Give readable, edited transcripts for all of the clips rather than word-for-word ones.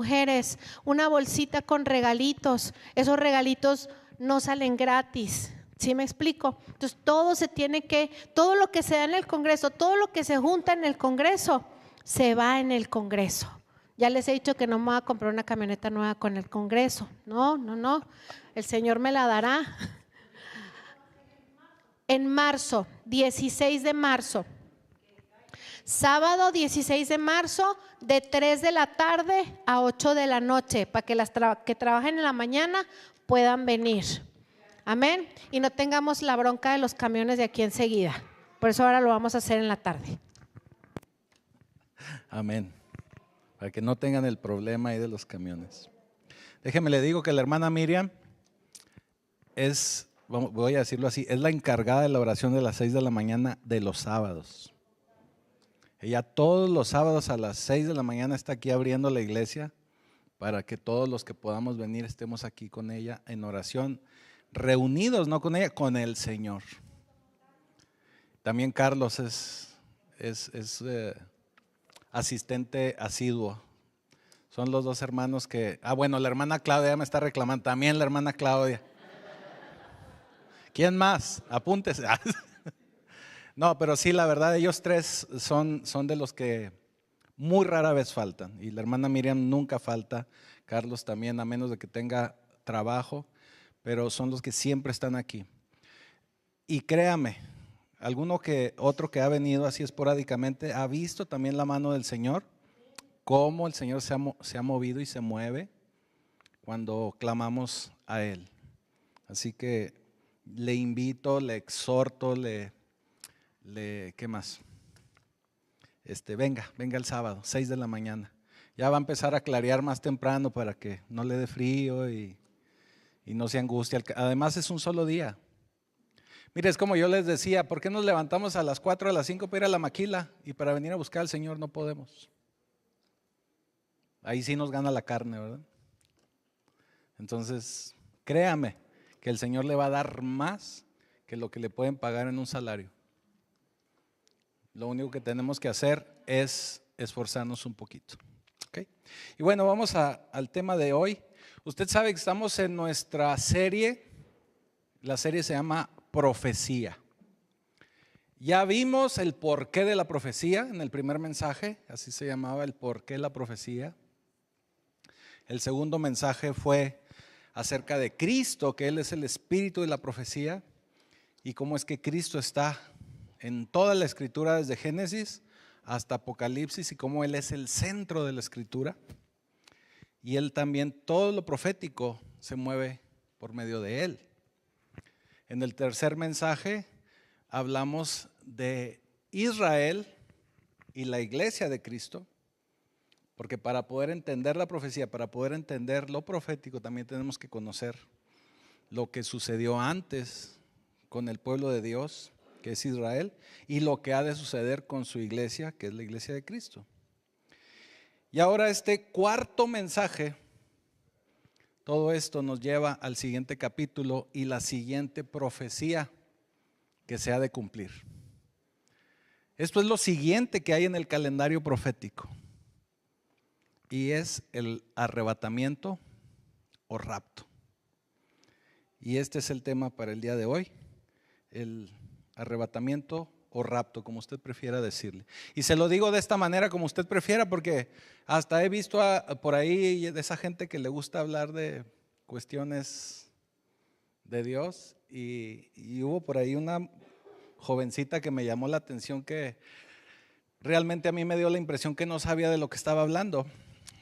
mujeres, una bolsita con regalitos. Esos regalitos no salen gratis. ¿Sí me explico? Entonces todo lo que se da en el Congreso, todo lo que se junta en el Congreso, se va en el Congreso. Ya les he dicho que no me voy a comprar una camioneta nueva con el Congreso. No. El Señor me la dará. En marzo, 16 de marzo. Sábado 16 de marzo, de 3 de la tarde a 8 de la noche, para que las que trabajen en la mañana puedan venir. Amén. Y no tengamos la bronca de los camiones de aquí enseguida. Por eso ahora lo vamos a hacer en la tarde. Amén. Para que no tengan el problema ahí de los camiones. Déjeme le digo que la hermana Miriam voy a decirlo así, es la encargada de la oración de las 6 de la mañana de los sábados. Ella todos los sábados a las 6 de la mañana está aquí abriendo la iglesia para que todos los que podamos venir estemos aquí con ella en oración, reunidos, no con ella, con el Señor. También Carlos es asistente asiduo. Son los dos hermanos que, bueno, la hermana Claudia ya me está reclamando, también la hermana Claudia. ¿Quién más? Apúntese. No, pero sí, la verdad, ellos tres son de los que muy rara vez faltan. Y la hermana Miriam nunca falta, Carlos también, a menos de que tenga trabajo, pero son los que siempre están aquí. Y créame, otro que ha venido así esporádicamente, ha visto también la mano del Señor, cómo el Señor se ha movido y se mueve cuando clamamos a Él. Así que le invito, le exhorto, ¿qué más? Venga el sábado, 6 de la mañana. Ya va a empezar a clarear más temprano para que no le dé frío y no se angustie. Además es un solo día. Mire, es como yo les decía, ¿por qué nos levantamos a las 4, a las 5 para ir a la maquila y para venir a buscar al Señor no podemos? Ahí sí nos gana la carne, ¿verdad? Entonces, créame que el Señor le va a dar más que lo que le pueden pagar en un salario. Lo único que tenemos que hacer es esforzarnos un poquito. ¿Okay? Y bueno, vamos al tema de hoy. Usted sabe que estamos en nuestra serie. La serie se llama Profecía. Ya vimos el porqué de la profecía en el primer mensaje, así se llamaba, el porqué de la profecía. El segundo mensaje fue acerca de Cristo, que Él es el espíritu de la profecía, y cómo es que Cristo está en toda la escritura desde Génesis hasta Apocalipsis y cómo Él es el centro de la escritura. Y Él también, todo lo profético se mueve por medio de Él. En el tercer mensaje hablamos de Israel y la iglesia de Cristo, porque para poder entender la profecía, para poder entender lo profético, también tenemos que conocer lo que sucedió antes con el pueblo de Dios, que es Israel, y lo que ha de suceder con su iglesia, que es la iglesia de Cristo. Y ahora este cuarto mensaje, todo esto nos lleva al siguiente capítulo y la siguiente profecía que se ha de cumplir. Esto es lo siguiente que hay en el calendario profético y es el arrebatamiento o rapto. Y este es el tema para el día de hoy, el arrebatamiento o rapto, como usted prefiera decirle. Y se lo digo de esta manera, como usted prefiera, porque hasta he visto por ahí de esa gente que le gusta hablar de cuestiones de Dios y hubo por ahí una jovencita que me llamó la atención, que realmente a mí me dio la impresión que no sabía de lo que estaba hablando,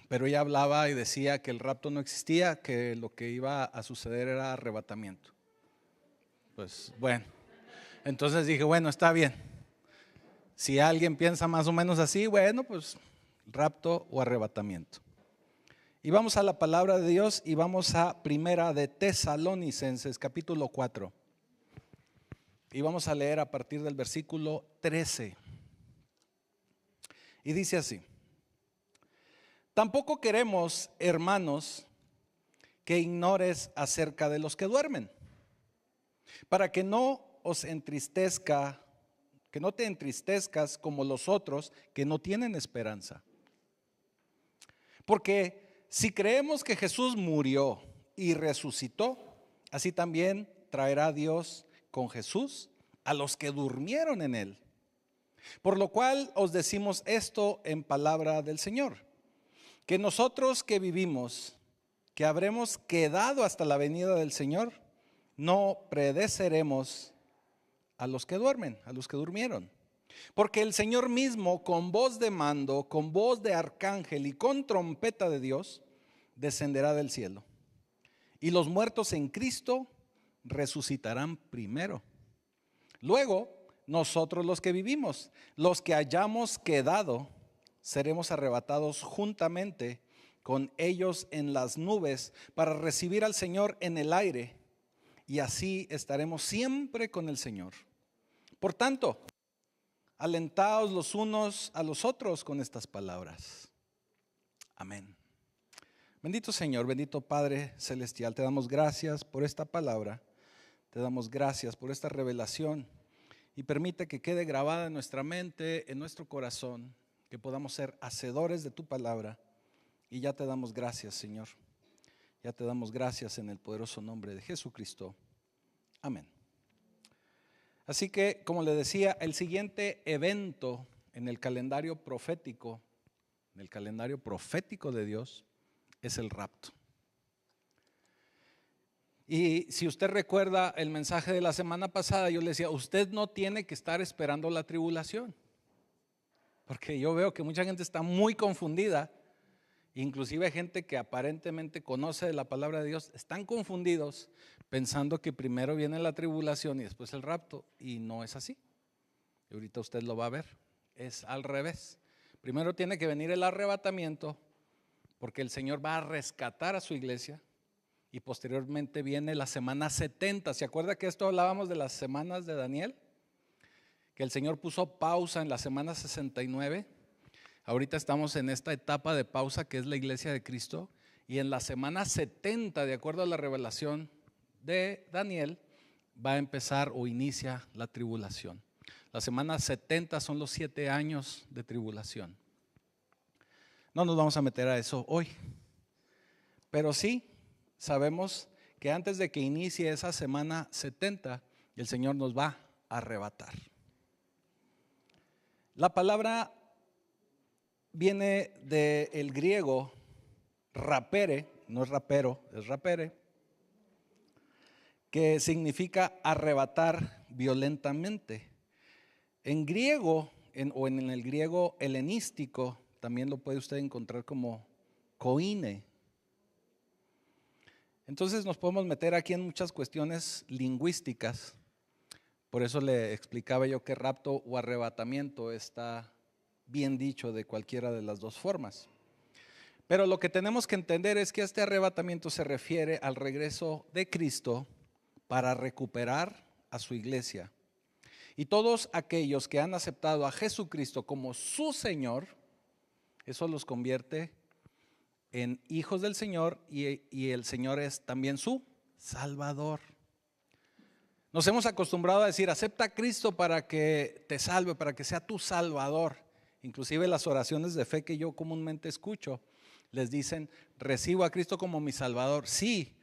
pero ella hablaba y decía que el rapto no existía, que lo que iba a suceder era arrebatamiento. Pues bueno, entonces dije, bueno, está bien. Si alguien piensa más o menos así, bueno, pues rapto o arrebatamiento. Y vamos a la palabra de Dios y vamos a Primera de Tesalonicenses, capítulo 4. Y vamos a leer a partir del versículo 13. Y dice así: tampoco queremos, hermanos, que ignores acerca de los que duermen, para que no te entristezcas como los otros que no tienen esperanza. Porque si creemos que Jesús murió y resucitó, así también traerá Dios con Jesús a los que durmieron en él. Por lo cual os decimos esto en palabra del Señor, que nosotros que vivimos, que habremos quedado hasta la venida del Señor, no precederemos a los que duermen, a los que durmieron. Porque el Señor mismo, con voz de mando, con voz de arcángel y con trompeta de Dios, descenderá del cielo. Y los muertos en Cristo resucitarán primero. Luego, nosotros los que vivimos, los que hayamos quedado, seremos arrebatados juntamente con ellos en las nubes para recibir al Señor en el aire, y así estaremos siempre con el Señor. Por tanto, alentaos los unos a los otros con estas palabras. Amén. Bendito Señor, bendito Padre Celestial, te damos gracias por esta palabra, te damos gracias por esta revelación, y permite que quede grabada en nuestra mente, en nuestro corazón, que podamos ser hacedores de tu palabra. Y ya te damos gracias, Señor. Ya te damos gracias en el poderoso nombre de Jesucristo. Amén. Así que, como le decía, el siguiente evento en el calendario profético de Dios, es el rapto. Y si usted recuerda el mensaje de la semana pasada, yo le decía, usted no tiene que estar esperando la tribulación, porque yo veo que mucha gente está muy confundida, inclusive gente que aparentemente conoce de la palabra de Dios, están confundidos pensando que primero viene la tribulación y después el rapto, y no es así. Y ahorita usted lo va a ver, es al revés. Primero tiene que venir el arrebatamiento, porque el Señor va a rescatar a su iglesia. Y posteriormente viene la semana 70. ¿Se acuerda que esto hablábamos de las semanas de Daniel? Que el Señor puso pausa en la semana 69. Ahorita estamos en esta etapa de pausa que es la iglesia de Cristo. Y en la semana 70, de acuerdo a la revelación de Daniel, va a empezar o inicia la tribulación. La semana 70 son los 7 años de tribulación. No nos vamos a meter a eso hoy, pero sí sabemos que antes de que inicie esa semana 70, el Señor nos va a arrebatar. La palabra viene del griego rapere, no es rapero, es rapere, que significa arrebatar violentamente. En griego, o en el griego helenístico, también lo puede usted encontrar como koine. Entonces nos podemos meter aquí en muchas cuestiones lingüísticas. Por eso le explicaba yo que rapto o arrebatamiento está bien dicho de cualquiera de las dos formas. Pero lo que tenemos que entender es que este arrebatamiento se refiere al regreso de Cristo para recuperar a su iglesia. Y todos aquellos que han aceptado a Jesucristo como su Señor, eso los convierte en hijos del Señor, y el Señor es también su Salvador. Nos hemos acostumbrado a decir, acepta a Cristo para que te salve, para que sea tu Salvador. Inclusive las oraciones de fe que yo comúnmente escucho, les dicen, recibo a Cristo como mi Salvador. Sí,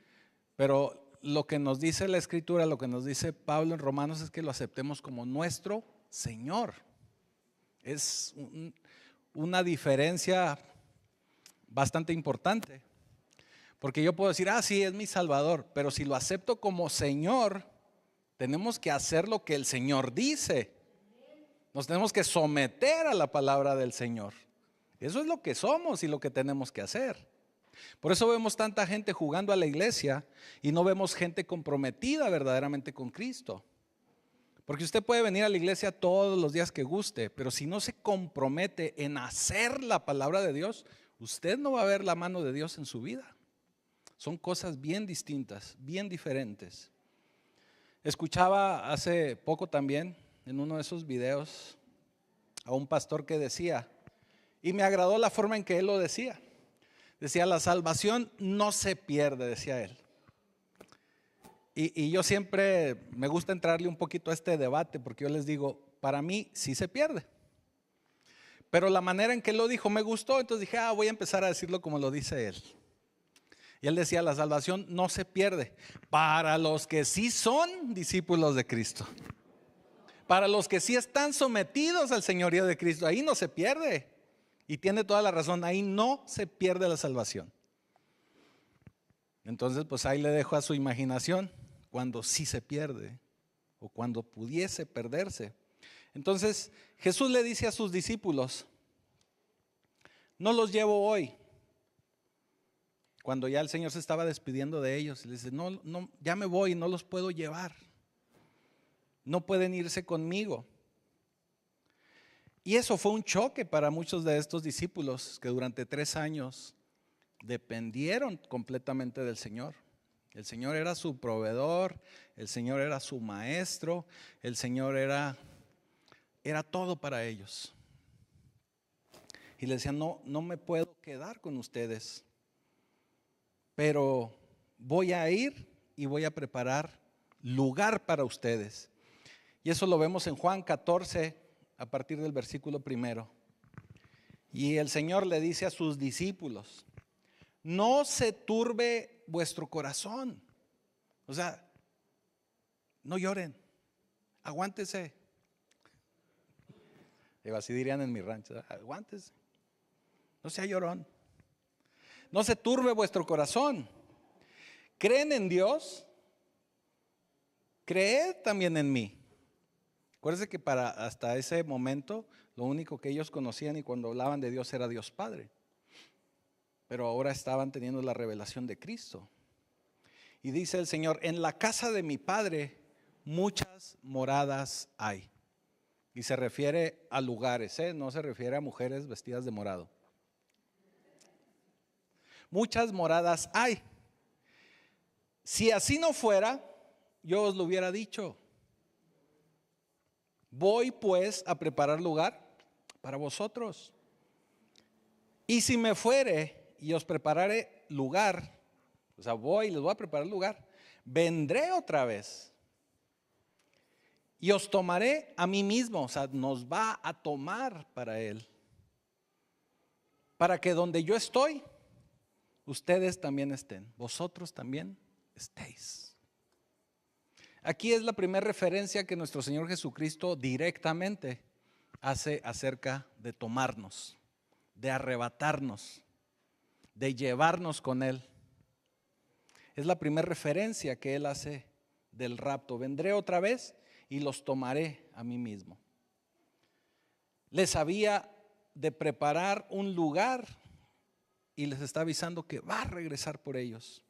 pero lo que nos dice la Escritura, lo que nos dice Pablo en Romanos es que lo aceptemos como nuestro Señor. Es una diferencia bastante importante, porque yo puedo decir, sí, es mi Salvador, pero si lo acepto como Señor, tenemos que hacer lo que el Señor dice. Nos tenemos que someter a la palabra del Señor. Eso es lo que somos y lo que tenemos que hacer. Por eso vemos tanta gente jugando a la iglesia y no vemos gente comprometida verdaderamente con Cristo. Porque usted puede venir a la iglesia todos los días que guste, pero si no se compromete en hacer la palabra de Dios, usted no va a ver la mano de Dios en su vida. Son cosas bien distintas, bien diferentes. Escuchaba hace poco también en uno de esos videos a un pastor que decía, y me agradó la forma en que él lo decía. Decía, la salvación no se pierde, decía él. Y yo siempre me gusta entrarle un poquito a este debate, porque yo les digo, para mí sí se pierde. Pero la manera en que lo dijo me gustó, entonces dije, voy a empezar a decirlo como lo dice él. Y él decía, la salvación no se pierde para los que sí son discípulos de Cristo. Para los que sí están sometidos al señorío de Cristo, ahí no se pierde. Y tiene toda la razón, ahí no se pierde la salvación. Entonces, pues ahí le dejo a su imaginación cuando sí se pierde o cuando pudiese perderse. Entonces, Jesús le dice a sus discípulos, no los llevo hoy. Cuando ya el Señor se estaba despidiendo de ellos, le dice, no, ya me voy, no los puedo llevar. No pueden irse conmigo. Y eso fue un choque para muchos de estos discípulos que durante 3 años dependieron completamente del Señor. El Señor era su proveedor, el Señor era su maestro, el Señor era todo para ellos. Y le decían, no me puedo quedar con ustedes, pero voy a ir y voy a preparar lugar para ustedes. Y eso lo vemos en Juan 14, a partir del versículo 1. Y el Señor le dice a sus discípulos, no se turbe vuestro corazón. O sea, no lloren, aguántese. Así dirían en mi rancho, aguántese, no sea llorón. No se turbe vuestro corazón. ¿Creen en Dios? Creed también en mí. Acuérdense que hasta ese momento lo único que ellos conocían y cuando hablaban de Dios era Dios Padre. Pero ahora estaban teniendo la revelación de Cristo. Y dice el Señor, en la casa de mi Padre muchas moradas hay. Y se refiere a lugares, no se refiere a mujeres vestidas de morado. Muchas moradas hay. Si así no fuera, yo os lo hubiera dicho. Voy pues a preparar lugar para vosotros. Y si me fuere y os prepararé lugar, o sea, voy y les voy a preparar lugar, vendré otra vez y os tomaré a mí mismo, o sea, nos va a tomar para Él, para que donde yo estoy, ustedes también estén, vosotros también estéis. Aquí es la primera referencia que nuestro Señor Jesucristo directamente hace acerca de tomarnos, de arrebatarnos, de llevarnos con Él. Es la primera referencia que Él hace del rapto. Vendré otra vez y los tomaré a mí mismo. Les había de preparar un lugar y les está avisando que va a regresar por ellos.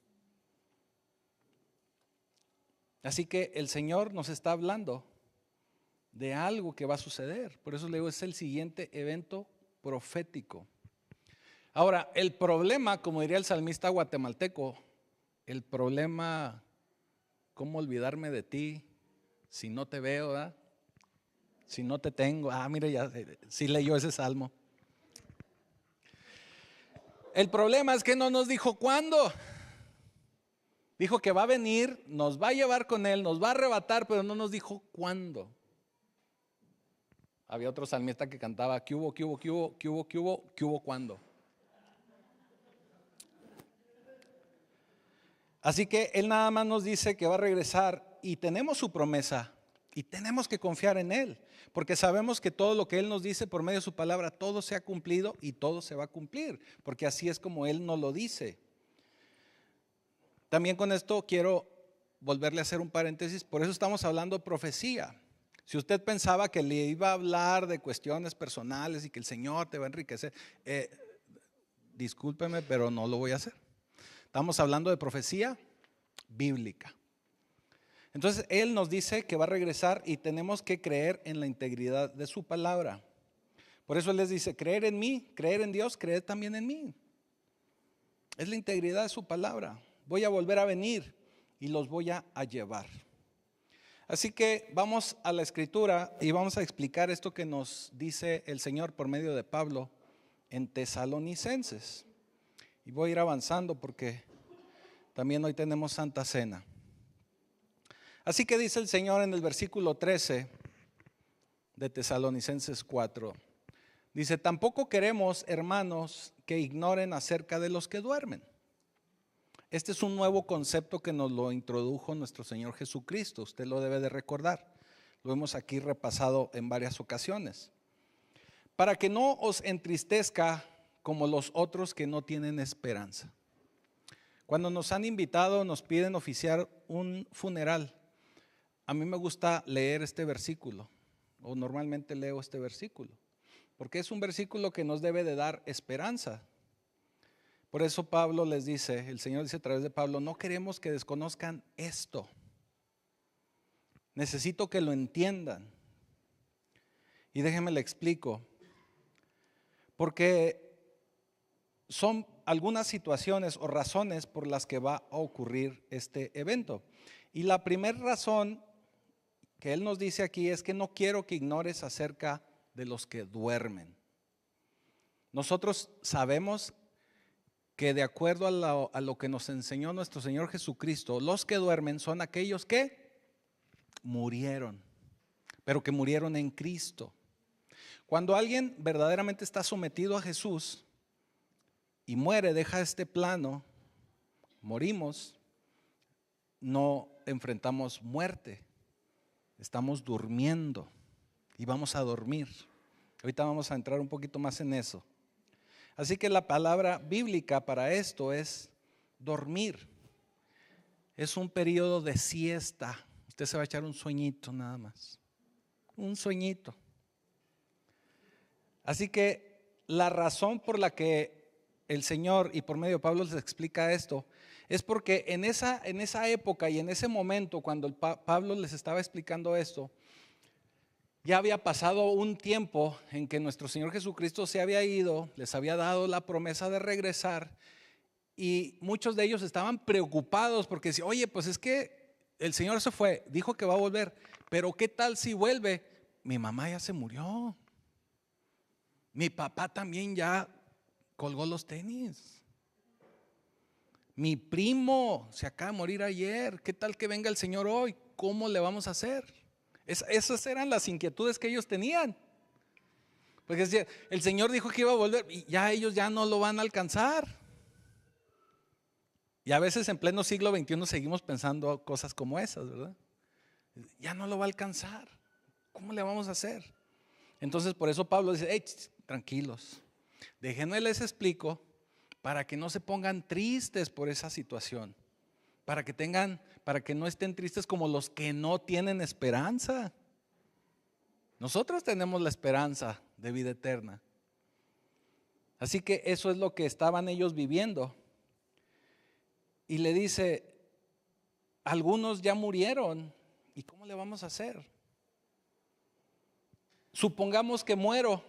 Así que el Señor nos está hablando de algo que va a suceder. Por eso le digo, es el siguiente evento profético. Ahora, el problema, como diría el salmista guatemalteco, el problema, ¿cómo olvidarme de ti si no te veo, ¿verdad? Si no te tengo. Mire, ya sí leyó ese salmo. El problema es que no nos dijo cuándo. Dijo que va a venir, nos va a llevar con Él, nos va a arrebatar, pero no nos dijo cuándo. Había otro salmista que cantaba, ¿qué hubo, qué hubo, qué hubo, qué hubo, qué hubo, qué hubo, cuándo? Así que Él nada más nos dice que va a regresar y tenemos su promesa y tenemos que confiar en Él, porque sabemos que todo lo que Él nos dice por medio de su palabra, todo se ha cumplido y todo se va a cumplir, porque así es como Él nos lo dice. También con esto quiero volverle a hacer un paréntesis, por eso estamos hablando de profecía. Si usted pensaba que le iba a hablar de cuestiones personales y que el Señor te va a enriquecer, discúlpeme, pero no lo voy a hacer. Estamos hablando de profecía bíblica. Entonces Él nos dice que va a regresar y tenemos que creer en la integridad de su palabra. Por eso Él les dice, creer en mí, creer en Dios, creer también en mí. Es la integridad de su palabra. Voy a volver a venir y los voy a llevar. Así que vamos a la escritura y vamos a explicar esto que nos dice el Señor por medio de Pablo en Tesalonicenses. Y voy a ir avanzando porque también hoy tenemos Santa Cena. Así que dice el Señor en el versículo 13 de Tesalonicenses 4. Dice, tampoco queremos, hermanos, que ignoren acerca de los que duermen. Este es un nuevo concepto que nos lo introdujo nuestro Señor Jesucristo. Usted lo debe de recordar. Lo hemos aquí repasado en varias ocasiones. Para que no os entristezca como los otros que no tienen esperanza. Cuando nos han invitado, nos piden oficiar un funeral. A mí me gusta leer este versículo, o normalmente leo este versículo, porque es un versículo que nos debe de dar esperanza. Por eso Pablo les dice, el Señor dice a través de Pablo, no queremos que desconozcan esto. Necesito que lo entiendan. Y déjenme le explico. Porque son algunas situaciones o razones por las que va a ocurrir este evento. Y la primera razón que él nos dice aquí es que no quiero que ignores acerca de los que duermen. Nosotros sabemos que de acuerdo a lo que nos enseñó nuestro Señor Jesucristo, los que duermen son aquellos que murieron, pero que murieron en Cristo. Cuando alguien verdaderamente está sometido a Jesús y muere, deja este plano, morimos, no enfrentamos muerte, estamos durmiendo y vamos a dormir. Ahorita vamos a entrar un poquito más en eso. Así que la palabra bíblica para esto es dormir. Es un periodo de siesta. Usted se va a echar un sueñito nada más. Un sueñito. Así que la razón por la que el Señor y por medio de Pablo les explica esto es porque en esa época y en ese momento cuando Pablo les estaba explicando esto, ya había pasado un tiempo en que nuestro Señor Jesucristo se había ido, les había dado la promesa de regresar y muchos de ellos estaban preocupados porque decían, oye, pues es que el Señor se fue, dijo que va a volver, pero ¿qué tal si vuelve? Mi mamá ya se murió, mi papá también ya colgó los tenis, mi primo se acaba de morir ayer, ¿qué tal que venga el Señor hoy? ¿Cómo le vamos a hacer? Esas eran las inquietudes que ellos tenían. Porque decía, el Señor dijo que iba a volver y ya ellos ya no lo van a alcanzar. Y a veces en pleno siglo XXI seguimos pensando cosas como esas, ¿verdad? Ya no lo va a alcanzar. ¿Cómo le vamos a hacer? Entonces por eso Pablo dice, hey, tranquilos, déjenme les explico para que no se pongan tristes por esa situación. Para que no estén tristes como los que no tienen esperanza. Nosotros tenemos la esperanza de vida eterna. Así que eso es lo que estaban ellos viviendo. Y le dice, algunos ya murieron, ¿y cómo le vamos a hacer? Supongamos que muero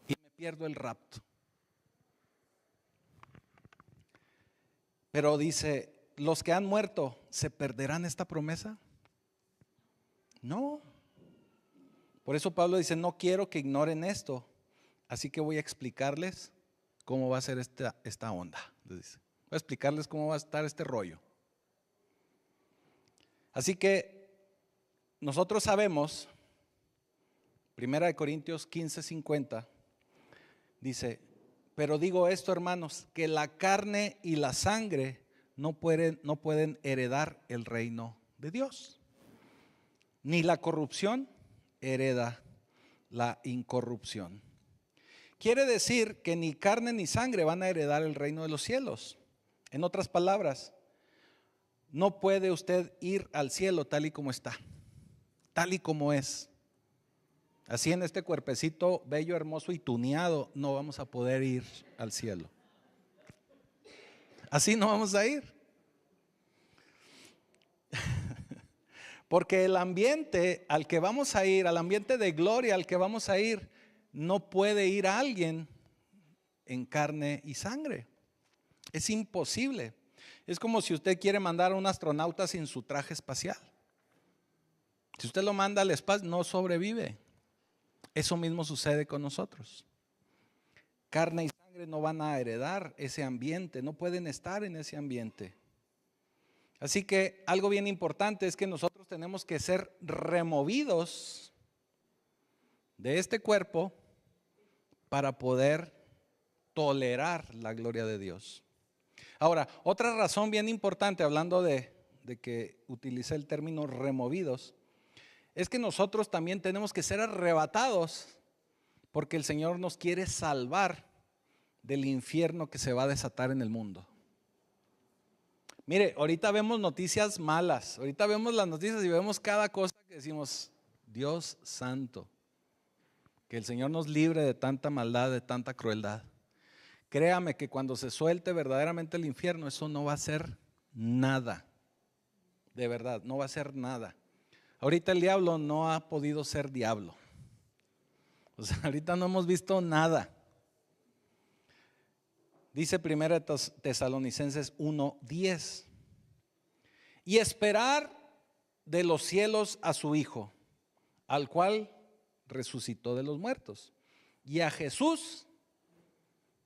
y me pierdo el rapto. Pero dice, ¿los que han muerto se perderán esta promesa? No. Por eso Pablo dice, no quiero que ignoren esto, así que voy a explicarles cómo va a ser esta onda. Dice. Voy a explicarles cómo va a estar este rollo. Así que nosotros sabemos, 1 Corintios 15:50, dice, pero digo esto, hermanos, que la carne y la sangre no pueden heredar el reino de Dios. Ni la corrupción hereda la incorrupción. Quiere decir que ni carne ni sangre van a heredar el reino de los cielos. En otras palabras, no puede usted ir al cielo tal y como está, tal y como es. Así en este cuerpecito bello, hermoso y tuneado no vamos a poder ir al cielo. Así no vamos a ir. Porque el ambiente al que vamos a ir, al ambiente de gloria al que vamos a ir, no puede ir a alguien en carne y sangre. Es imposible. Es como si usted quiere mandar a un astronauta sin su traje espacial. Si usted lo manda al espacio, no sobrevive. Eso mismo sucede con nosotros. Carne y sangre no van a heredar ese ambiente, no pueden estar en ese ambiente. Así que algo bien importante es que nosotros tenemos que ser removidos de este cuerpo para poder tolerar la gloria de Dios. Ahora, otra razón bien importante, hablando de que utilicé el término removidos, es que nosotros también tenemos que ser arrebatados porque el Señor nos quiere salvar del infierno que se va a desatar en el mundo. Mire, ahorita vemos noticias malas, ahorita vemos las noticias y vemos cada cosa que decimos, Dios santo, que el Señor nos libre de tanta maldad, de tanta crueldad. Créame que cuando se suelte verdaderamente el infierno, eso no va a ser nada, de verdad, no va a ser nada. Ahorita el diablo no ha podido ser diablo, o sea, ahorita no hemos visto nada. Dice 1 Tesalonicenses 1:10, y esperar de los cielos a su Hijo, al cual resucitó de los muertos, y a Jesús,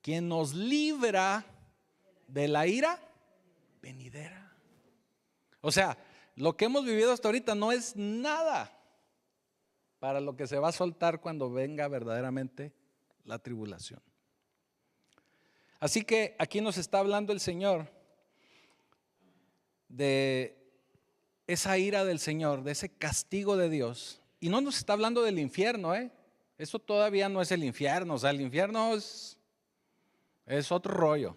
quien nos libra de la ira venidera. O sea, lo que hemos vivido hasta ahorita no es nada para lo que se va a soltar cuando venga verdaderamente la tribulación. Así que aquí nos está hablando el Señor de esa ira del Señor, de ese castigo de Dios. Y no nos está hablando del infierno, Eso todavía no es el infierno, o sea, el infierno es otro rollo.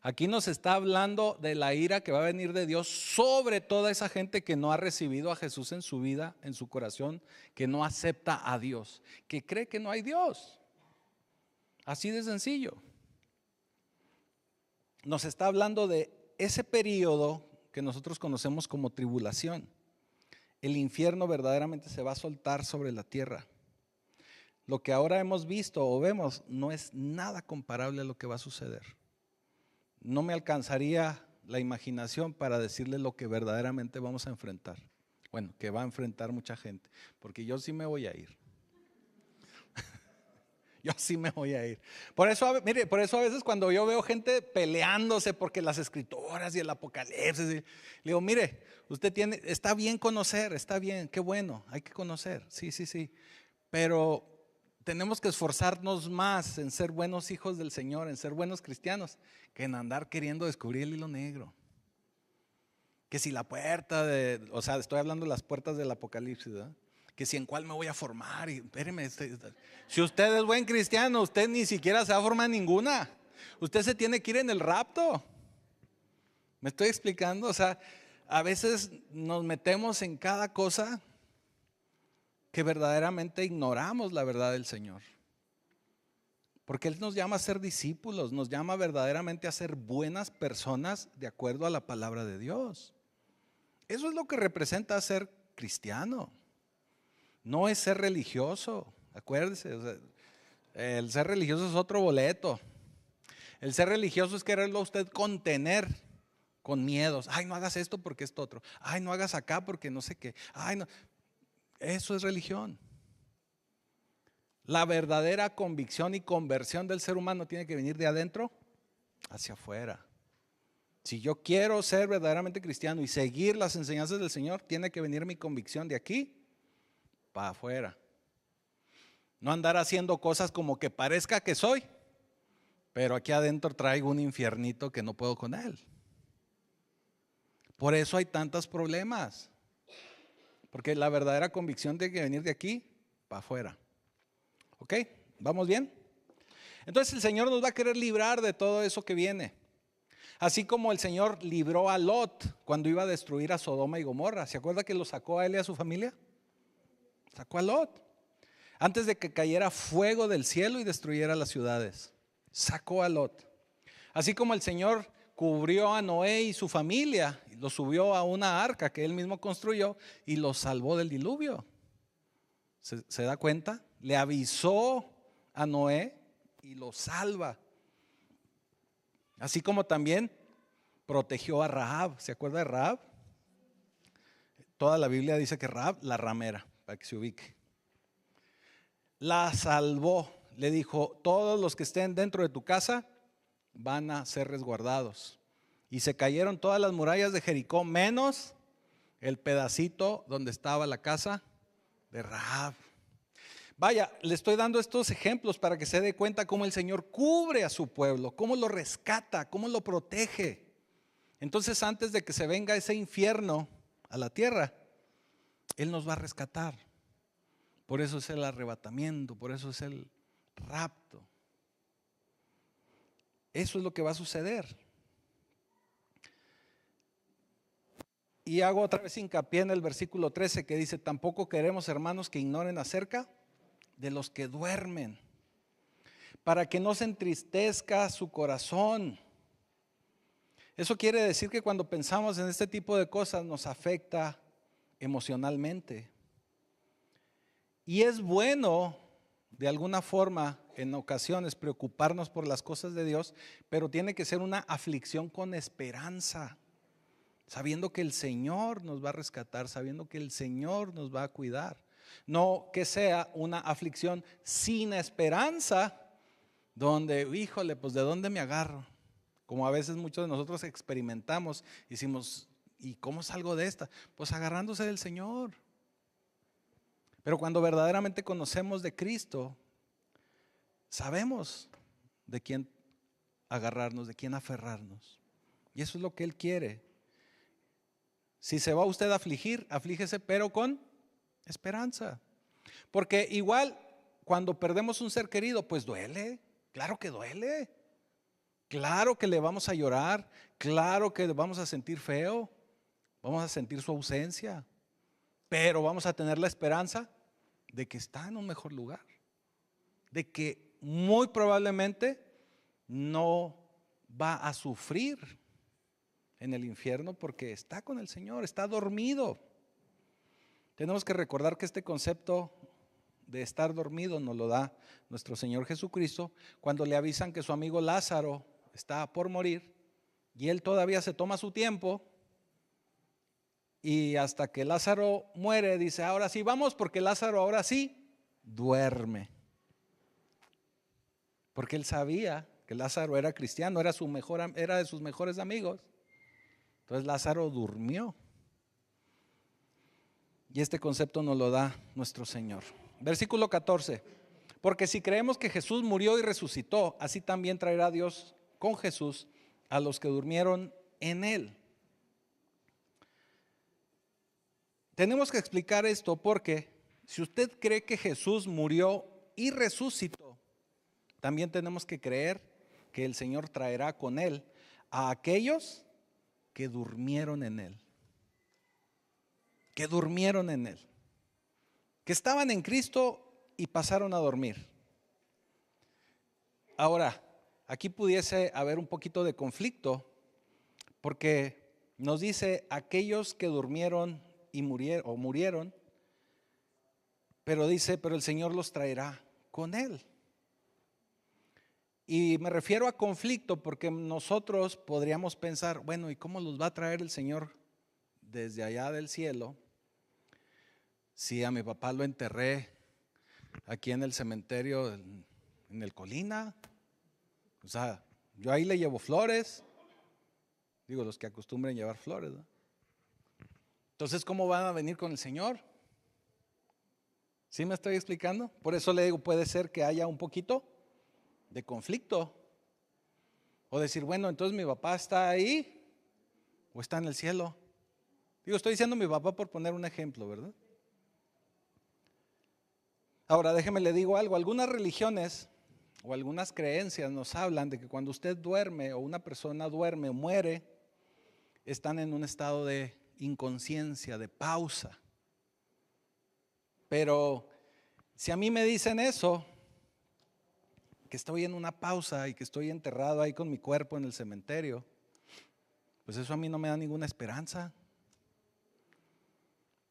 Aquí nos está hablando de la ira que va a venir de Dios sobre toda esa gente que no ha recibido a Jesús en su vida, en su corazón, que no acepta a Dios, que cree que no hay Dios. Así de sencillo. Nos está hablando de ese periodo que nosotros conocemos como tribulación. El infierno verdaderamente se va a soltar sobre la tierra. Lo que ahora hemos visto o vemos no es nada comparable a lo que va a suceder. No me alcanzaría la imaginación para decirle lo que verdaderamente vamos a enfrentar. Bueno, que va a enfrentar mucha gente, porque yo sí me voy a ir. Yo sí me voy a ir. Por eso, mire, por eso a veces cuando yo veo gente peleándose porque las escrituras y el Apocalipsis, le digo, mire, está bien conocer, está bien, qué bueno, hay que conocer, sí. Pero tenemos que esforzarnos más en ser buenos hijos del Señor, en ser buenos cristianos, que en andar queriendo descubrir el hilo negro. Que si la puerta o sea, estoy hablando de las puertas del Apocalipsis, ¿verdad? Que si en cuál me voy a formar, y espéreme, si usted es buen cristiano, usted ni siquiera se va a formar en ninguna. Usted se tiene que ir en el rapto. ¿Me estoy explicando? O sea, a veces nos metemos en cada cosa que verdaderamente ignoramos la verdad del Señor. Porque Él nos llama a ser discípulos, nos llama verdaderamente a ser buenas personas de acuerdo a la palabra de Dios. Eso es lo que representa ser cristiano. No es ser religioso, acuérdese, o sea, el ser religioso es otro boleto. El ser religioso es quererlo a usted contener con miedos. Ay, no hagas esto porque esto otro. Ay, no hagas acá porque no sé qué. Ay, no. Eso es religión. La verdadera convicción y conversión del ser humano tiene que venir de adentro hacia afuera. Si yo quiero ser verdaderamente cristiano y seguir las enseñanzas del Señor, tiene que venir mi convicción de aquí para afuera. No andar haciendo cosas como que parezca que soy, pero aquí adentro traigo un infiernito que no puedo con él. Por eso hay tantos problemas. Porque la verdadera convicción tiene que venir de aquí para afuera. ¿Ok? ¿Vamos bien? Entonces el Señor nos va a querer librar de todo eso que viene. Así como el Señor libró a Lot cuando iba a destruir a Sodoma y Gomorra. ¿Se acuerda que lo sacó a él y a su familia? Sacó a Lot. Antes de que cayera fuego del cielo y destruyera las ciudades. Sacó a Lot. Así como el Señor cubrió a Noé y su familia, y lo subió a una arca que él mismo construyó y lo salvó del diluvio. ¿Se da cuenta? Le avisó a Noé y lo salva. Así como también protegió a Rahab. ¿Se acuerda de Rahab? Toda la Biblia dice que Rahab, la ramera, para que se ubique. La salvó. Le dijo, todos los que estén dentro de tu casa van a ser resguardados. Y se cayeron todas las murallas de Jericó, menos el pedacito donde estaba la casa de Rahab. Vaya, le estoy dando estos ejemplos para que se dé cuenta cómo el Señor cubre a su pueblo, cómo lo rescata, cómo lo protege. Entonces, antes de que se venga ese infierno a la tierra, Él nos va a rescatar. Por eso es el arrebatamiento, por eso es el rapto. Eso es lo que va a suceder. Y hago otra vez hincapié en el versículo 13 que dice: tampoco queremos, hermanos, que ignoren acerca de los que duermen, para que no se entristezca su corazón. Eso quiere decir que cuando pensamos en este tipo de cosas nos afecta emocionalmente. Y es bueno, de alguna forma, en ocasiones, preocuparnos por las cosas de Dios, pero tiene que ser una aflicción con esperanza, sabiendo que el Señor nos va a rescatar, sabiendo que el Señor nos va a cuidar. No que sea una aflicción sin esperanza, donde, híjole, pues ¿de dónde me agarro? Como a veces muchos de nosotros experimentamos, decimos, ¿y cómo salgo de esta? Pues agarrándose del Señor. Pero cuando verdaderamente conocemos de Cristo, sabemos de quién agarrarnos, de quién aferrarnos. Y eso es lo que Él quiere. Si se va usted a afligir, aflígese, pero con esperanza. Porque igual cuando perdemos un ser querido, pues duele, claro que duele. Claro que le vamos a llorar, claro que vamos a sentir feo, vamos a sentir su ausencia, pero vamos a tener la esperanza de que está en un mejor lugar, de que muy probablemente no va a sufrir en el infierno porque está con el Señor, está dormido. Tenemos que recordar que este concepto de estar dormido nos lo da nuestro Señor Jesucristo cuando le avisan que su amigo Lázaro está por morir y Él todavía se toma su tiempo y hasta que Lázaro muere dice: ahora sí vamos, porque Lázaro ahora sí duerme. Porque Él sabía que Lázaro era cristiano, era de sus mejores amigos. Entonces Lázaro durmió. Y este concepto nos lo da nuestro Señor. Versículo 14. Porque si creemos que Jesús murió y resucitó, así también traerá Dios con Jesús a los que durmieron en Él. Tenemos que explicar esto porque si usted cree que Jesús murió y resucitó, también tenemos que creer que el Señor traerá con Él a aquellos que durmieron en Él. Que durmieron en Él. Que estaban en Cristo y pasaron a dormir. Ahora, aquí pudiese haber un poquito de conflicto porque nos dice aquellos que durmieron y murieron, pero dice, pero el Señor los traerá con Él. Y me refiero a conflicto porque nosotros podríamos pensar, bueno, ¿y cómo los va a traer el Señor desde allá del cielo? Si a mi papá lo enterré aquí en el cementerio, en el Colina, o sea, yo ahí le llevo flores, digo, los que acostumbren llevar flores, ¿no? Entonces, ¿cómo van a venir con el Señor? ¿Sí me estoy explicando? Por eso le digo, puede ser que haya un poquito de conflicto. O decir, bueno, entonces mi papá está ahí o está en el cielo. Digo, estoy diciendo mi papá por poner un ejemplo, ¿verdad? Ahora, déjeme le digo algo. Algunas religiones o algunas creencias nos hablan de que cuando usted duerme o una persona duerme o muere, están en un estado de inconsciencia, de pausa. Pero si a mí me dicen eso, que estoy en una pausa y que estoy enterrado ahí con mi cuerpo en el cementerio, pues eso a mí no me da ninguna esperanza.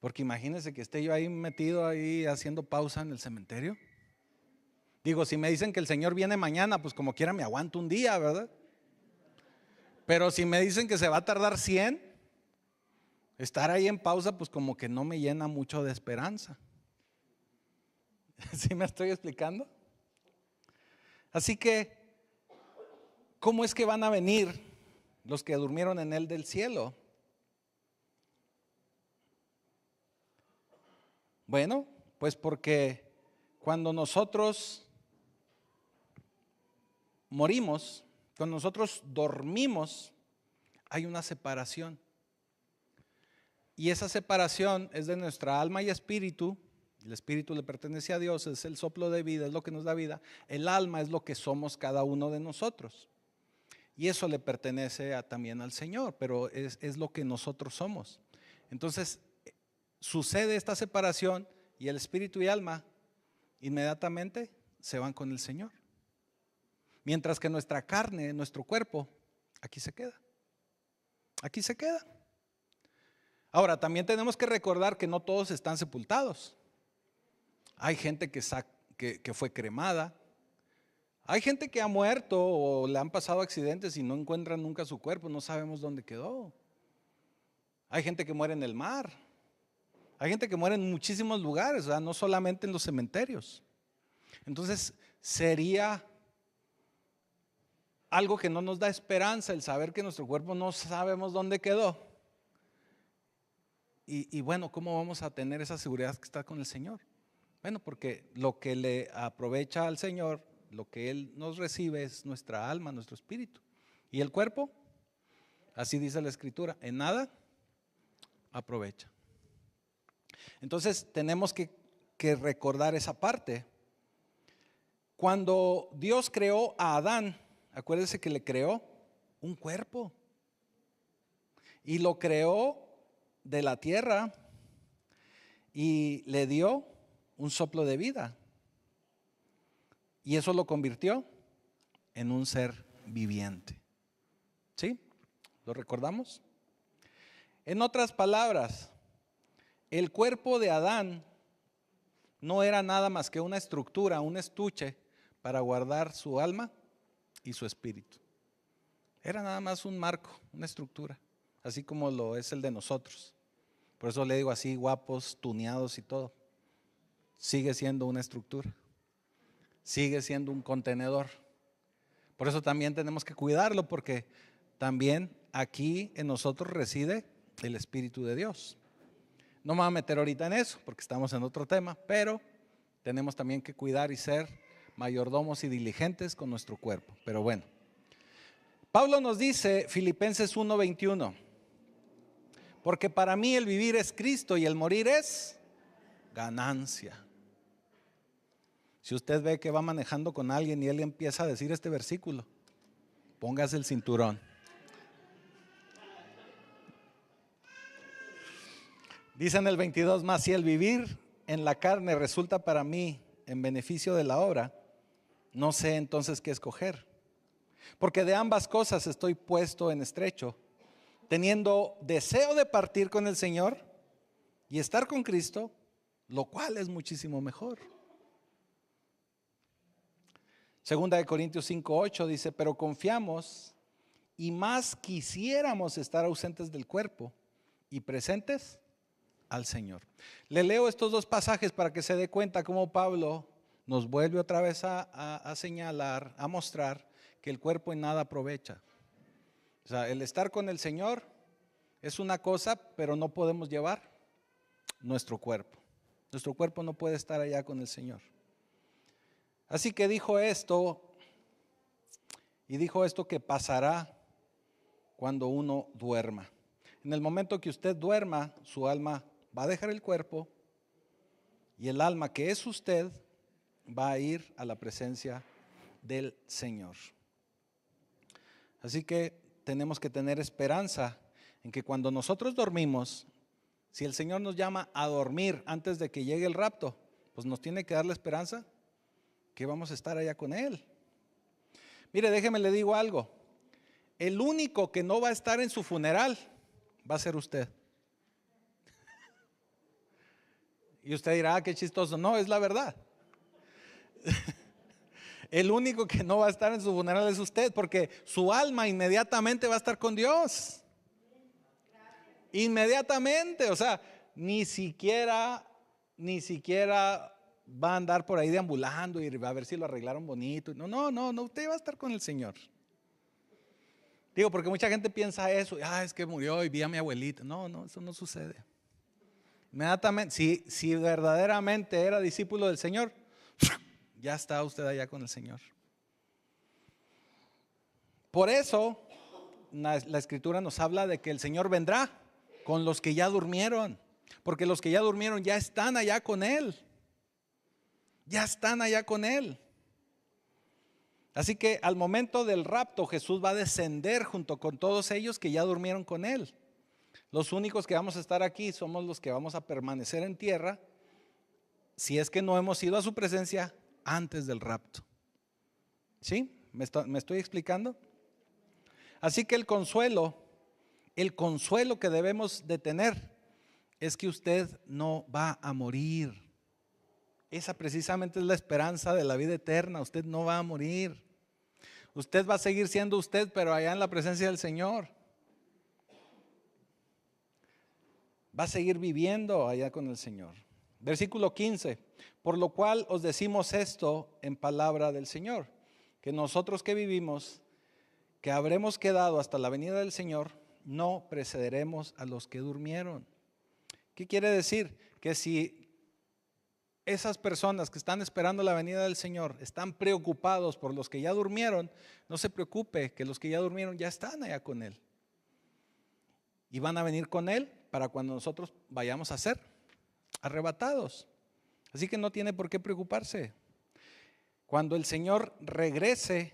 Porque imagínense que esté yo ahí metido ahí haciendo pausa en el cementerio. Digo, si me dicen que el Señor viene mañana, pues como quiera me aguanto un día, ¿verdad? Pero si me dicen que se va a tardar 100, estar ahí en pausa, pues como que no me llena mucho de esperanza. ¿Sí me estoy explicando? Así que, ¿cómo es que van a venir los que durmieron en Él del cielo? Bueno, pues porque cuando nosotros morimos, cuando nosotros dormimos, hay una separación. Y esa separación es de nuestra alma y espíritu. El espíritu le pertenece a Dios, es el soplo de vida, es lo que nos da vida. El alma es lo que somos cada uno de nosotros. Y eso le pertenece también al Señor, pero es lo que nosotros somos. Entonces, sucede esta separación y el espíritu y alma inmediatamente se van con el Señor. Mientras que nuestra carne, nuestro cuerpo, aquí se queda. Aquí se queda. Ahora, también tenemos que recordar que no todos están sepultados. Hay gente que fue cremada. Hay gente que ha muerto o le han pasado accidentes y no encuentran nunca su cuerpo, no sabemos dónde quedó. Hay gente que muere en el mar. Hay gente que muere en muchísimos lugares, o sea, no solamente en los cementerios. Entonces, sería algo que no nos da esperanza el saber que nuestro cuerpo no sabemos dónde quedó. Y bueno, ¿cómo vamos a tener esa seguridad que está con el Señor? Bueno, porque lo que le aprovecha al Señor, lo que Él nos recibe es nuestra alma, nuestro espíritu. Y el cuerpo, así dice la Escritura, en nada aprovecha. Entonces tenemos que recordar esa parte. Cuando Dios creó a Adán, acuérdense que le creó un cuerpo. Y lo creó de la tierra y le dio un soplo de vida. Y eso lo convirtió en un ser viviente. ¿Sí? ¿Lo recordamos? En otras palabras, el cuerpo de Adán no era nada más que una estructura, un estuche para guardar su alma y su espíritu. Era nada más un marco, una estructura, así como lo es el de nosotros. Por eso le digo así, guapos, tuneados y todo. Sigue siendo una estructura, sigue siendo un contenedor. Por eso también tenemos que cuidarlo, porque también aquí en nosotros reside el Espíritu de Dios. No me voy a meter ahorita en eso, porque estamos en otro tema, pero tenemos también que cuidar y ser mayordomos y diligentes con nuestro cuerpo. Pero bueno, Pablo nos dice, Filipenses 1:21, porque para mí el vivir es Cristo y el morir es ganancia. Si usted ve que va manejando con alguien y él empieza a decir este versículo, póngase el cinturón. Dice en el 22, más si el vivir en la carne resulta para mí en beneficio de la obra, no sé entonces qué escoger. Porque de ambas cosas estoy puesto en estrecho, teniendo deseo de partir con el Señor y estar con Cristo, lo cual es muchísimo mejor. Segunda de Corintios 5:8 dice, pero confiamos y más quisiéramos estar ausentes del cuerpo y presentes al Señor. Le leo estos dos pasajes para que se dé cuenta cómo Pablo nos vuelve otra vez a señalar, a mostrar que el cuerpo en nada aprovecha. O sea, el estar con el Señor es una cosa, pero no podemos llevar nuestro cuerpo. Nuestro cuerpo no puede estar allá con el Señor. Así que dijo esto, y dijo esto que pasará cuando uno duerma. En el momento que usted duerma, su alma va a dejar el cuerpo y el alma que es usted va a ir a la presencia del Señor. Así que tenemos que tener esperanza en que cuando nosotros dormimos, si el Señor nos llama a dormir antes de que llegue el rapto, pues nos tiene que dar la esperanza que vamos a estar allá con Él. Mire, déjeme le digo algo. El único que no va a estar en su funeral va a ser usted. Y usted dirá, qué chistoso. No, es la verdad. El único que no va a estar en su funeral es usted, porque su alma inmediatamente va a estar con Dios. Inmediatamente, o sea, ni siquiera va a andar por ahí deambulando y va a ver si lo arreglaron bonito. No, usted va a estar con el Señor. Digo, porque mucha gente piensa eso, es que murió y vi a mi abuelita. No, eso no sucede. Inmediatamente, si verdaderamente era discípulo del Señor, ya está usted allá con el Señor. Por eso la Escritura nos habla de que el Señor vendrá con los que ya durmieron, porque los que ya durmieron ya están allá con Él. Ya están allá con Él. Así que al momento del rapto Jesús va a descender junto con todos ellos que ya durmieron con Él. Los únicos que vamos a estar aquí somos los que vamos a permanecer en tierra, si es que no hemos ido a su presencia antes del rapto. ¿Sí? ¿Me estoy explicando? Así que el consuelo que debemos de tener es que usted no va a morir. Esa precisamente es la esperanza de la vida eterna. Usted no va a morir. Usted va a seguir siendo usted, pero allá en la presencia del Señor. Va a seguir viviendo allá con el Señor. Versículo 15. Por lo cual os decimos esto en palabra del Señor, que nosotros que vivimos, que habremos quedado hasta la venida del Señor, no precederemos a los que durmieron. ¿Qué quiere decir? Que si esas personas que están esperando la venida del Señor están preocupados por los que ya durmieron, no se preocupe, que los que ya durmieron ya están allá con Él. Y van a venir con Él para cuando nosotros vayamos a ser arrebatados. Así que no tiene por qué preocuparse. Cuando el Señor regrese,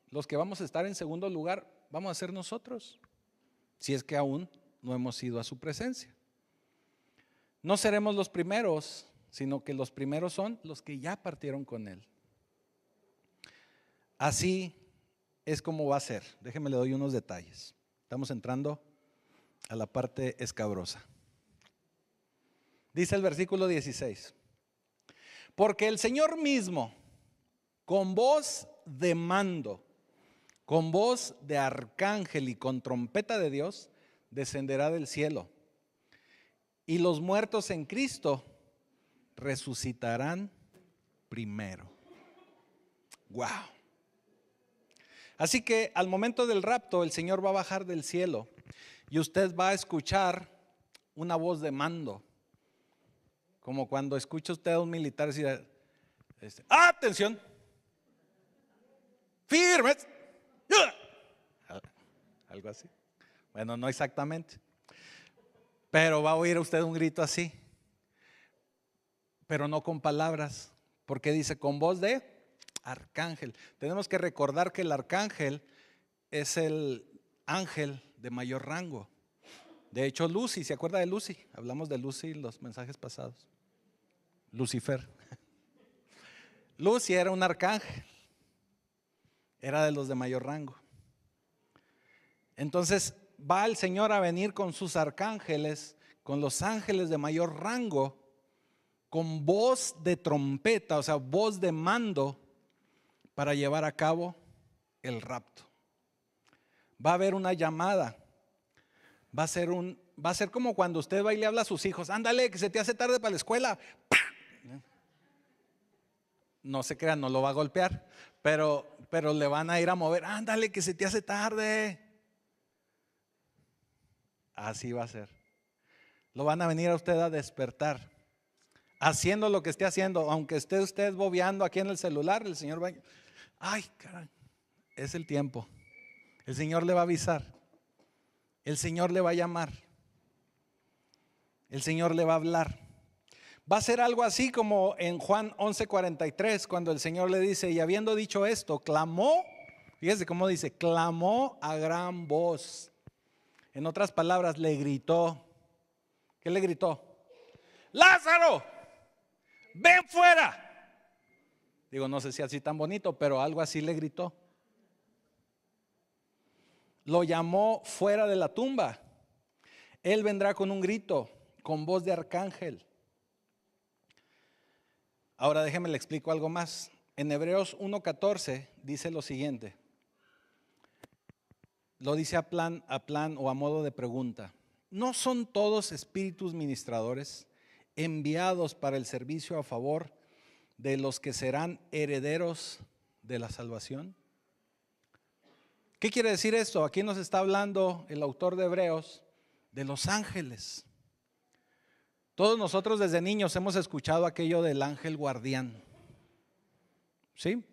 los que vamos a estar en segundo lugar vamos a ser nosotros, si es que aún no hemos ido a su presencia. No seremos los primeros, sino que los primeros son los que ya partieron con Él. Así es como va a ser. Déjenme le doy unos detalles. Estamos entrando a la parte escabrosa. Dice el versículo 16: porque el Señor mismo, con voz de mando, con voz de arcángel y con trompeta de Dios, descenderá del cielo. Y los muertos en Cristo resucitarán primero. Wow. Así que al momento del rapto el Señor va a bajar del cielo y usted va a escuchar una voz de mando, como cuando escucha usted a un militar decir: atención, firmes, algo así. Bueno, no exactamente, pero va a oír usted un grito así, pero no con palabras, porque dice con voz de arcángel. Tenemos que recordar que el arcángel es el ángel de mayor rango. De hecho, Lucy, ¿se acuerda de Lucy? Hablamos de Lucy en los mensajes pasados. Lucifer. Lucy era un arcángel, era de los de mayor rango. Entonces va el Señor a venir con sus arcángeles, con los ángeles de mayor rango, con voz de trompeta, o sea, voz de mando, para llevar a cabo el rapto. Va a haber una llamada. Va a ser como cuando usted va y le habla a sus hijos: ándale, que se te hace tarde para la escuela. No se crean, no lo va a golpear, pero le van a ir a mover: ándale, que se te hace tarde. Así va a ser. Lo van a venir a usted a despertar, haciendo lo que esté haciendo, aunque esté usted bobeando aquí en el celular. El Señor va: ay, caray, es el tiempo. El Señor le va a avisar. El Señor le va a llamar. El Señor le va a hablar. Va a ser algo así como en Juan 11:43, cuando el Señor le dice: y habiendo dicho esto, clamó. Fíjese cómo dice: clamó a gran voz. En otras palabras, le gritó. ¿Qué le gritó? Lázaro, ven fuera. Digo, no sé si así tan bonito, pero algo así le gritó. Lo llamó fuera de la tumba. Él vendrá con un grito, con voz de arcángel. Ahora déjeme le explico algo más. En Hebreos 1:14 dice lo siguiente. Lo dice a plan o a modo de pregunta: ¿no son todos espíritus ministradores enviados para el servicio a favor de los que serán herederos de la salvación? ¿Qué quiere decir esto? Aquí nos está hablando el autor de Hebreos de los ángeles. Todos nosotros desde niños hemos escuchado aquello del ángel guardián. ¿Sí?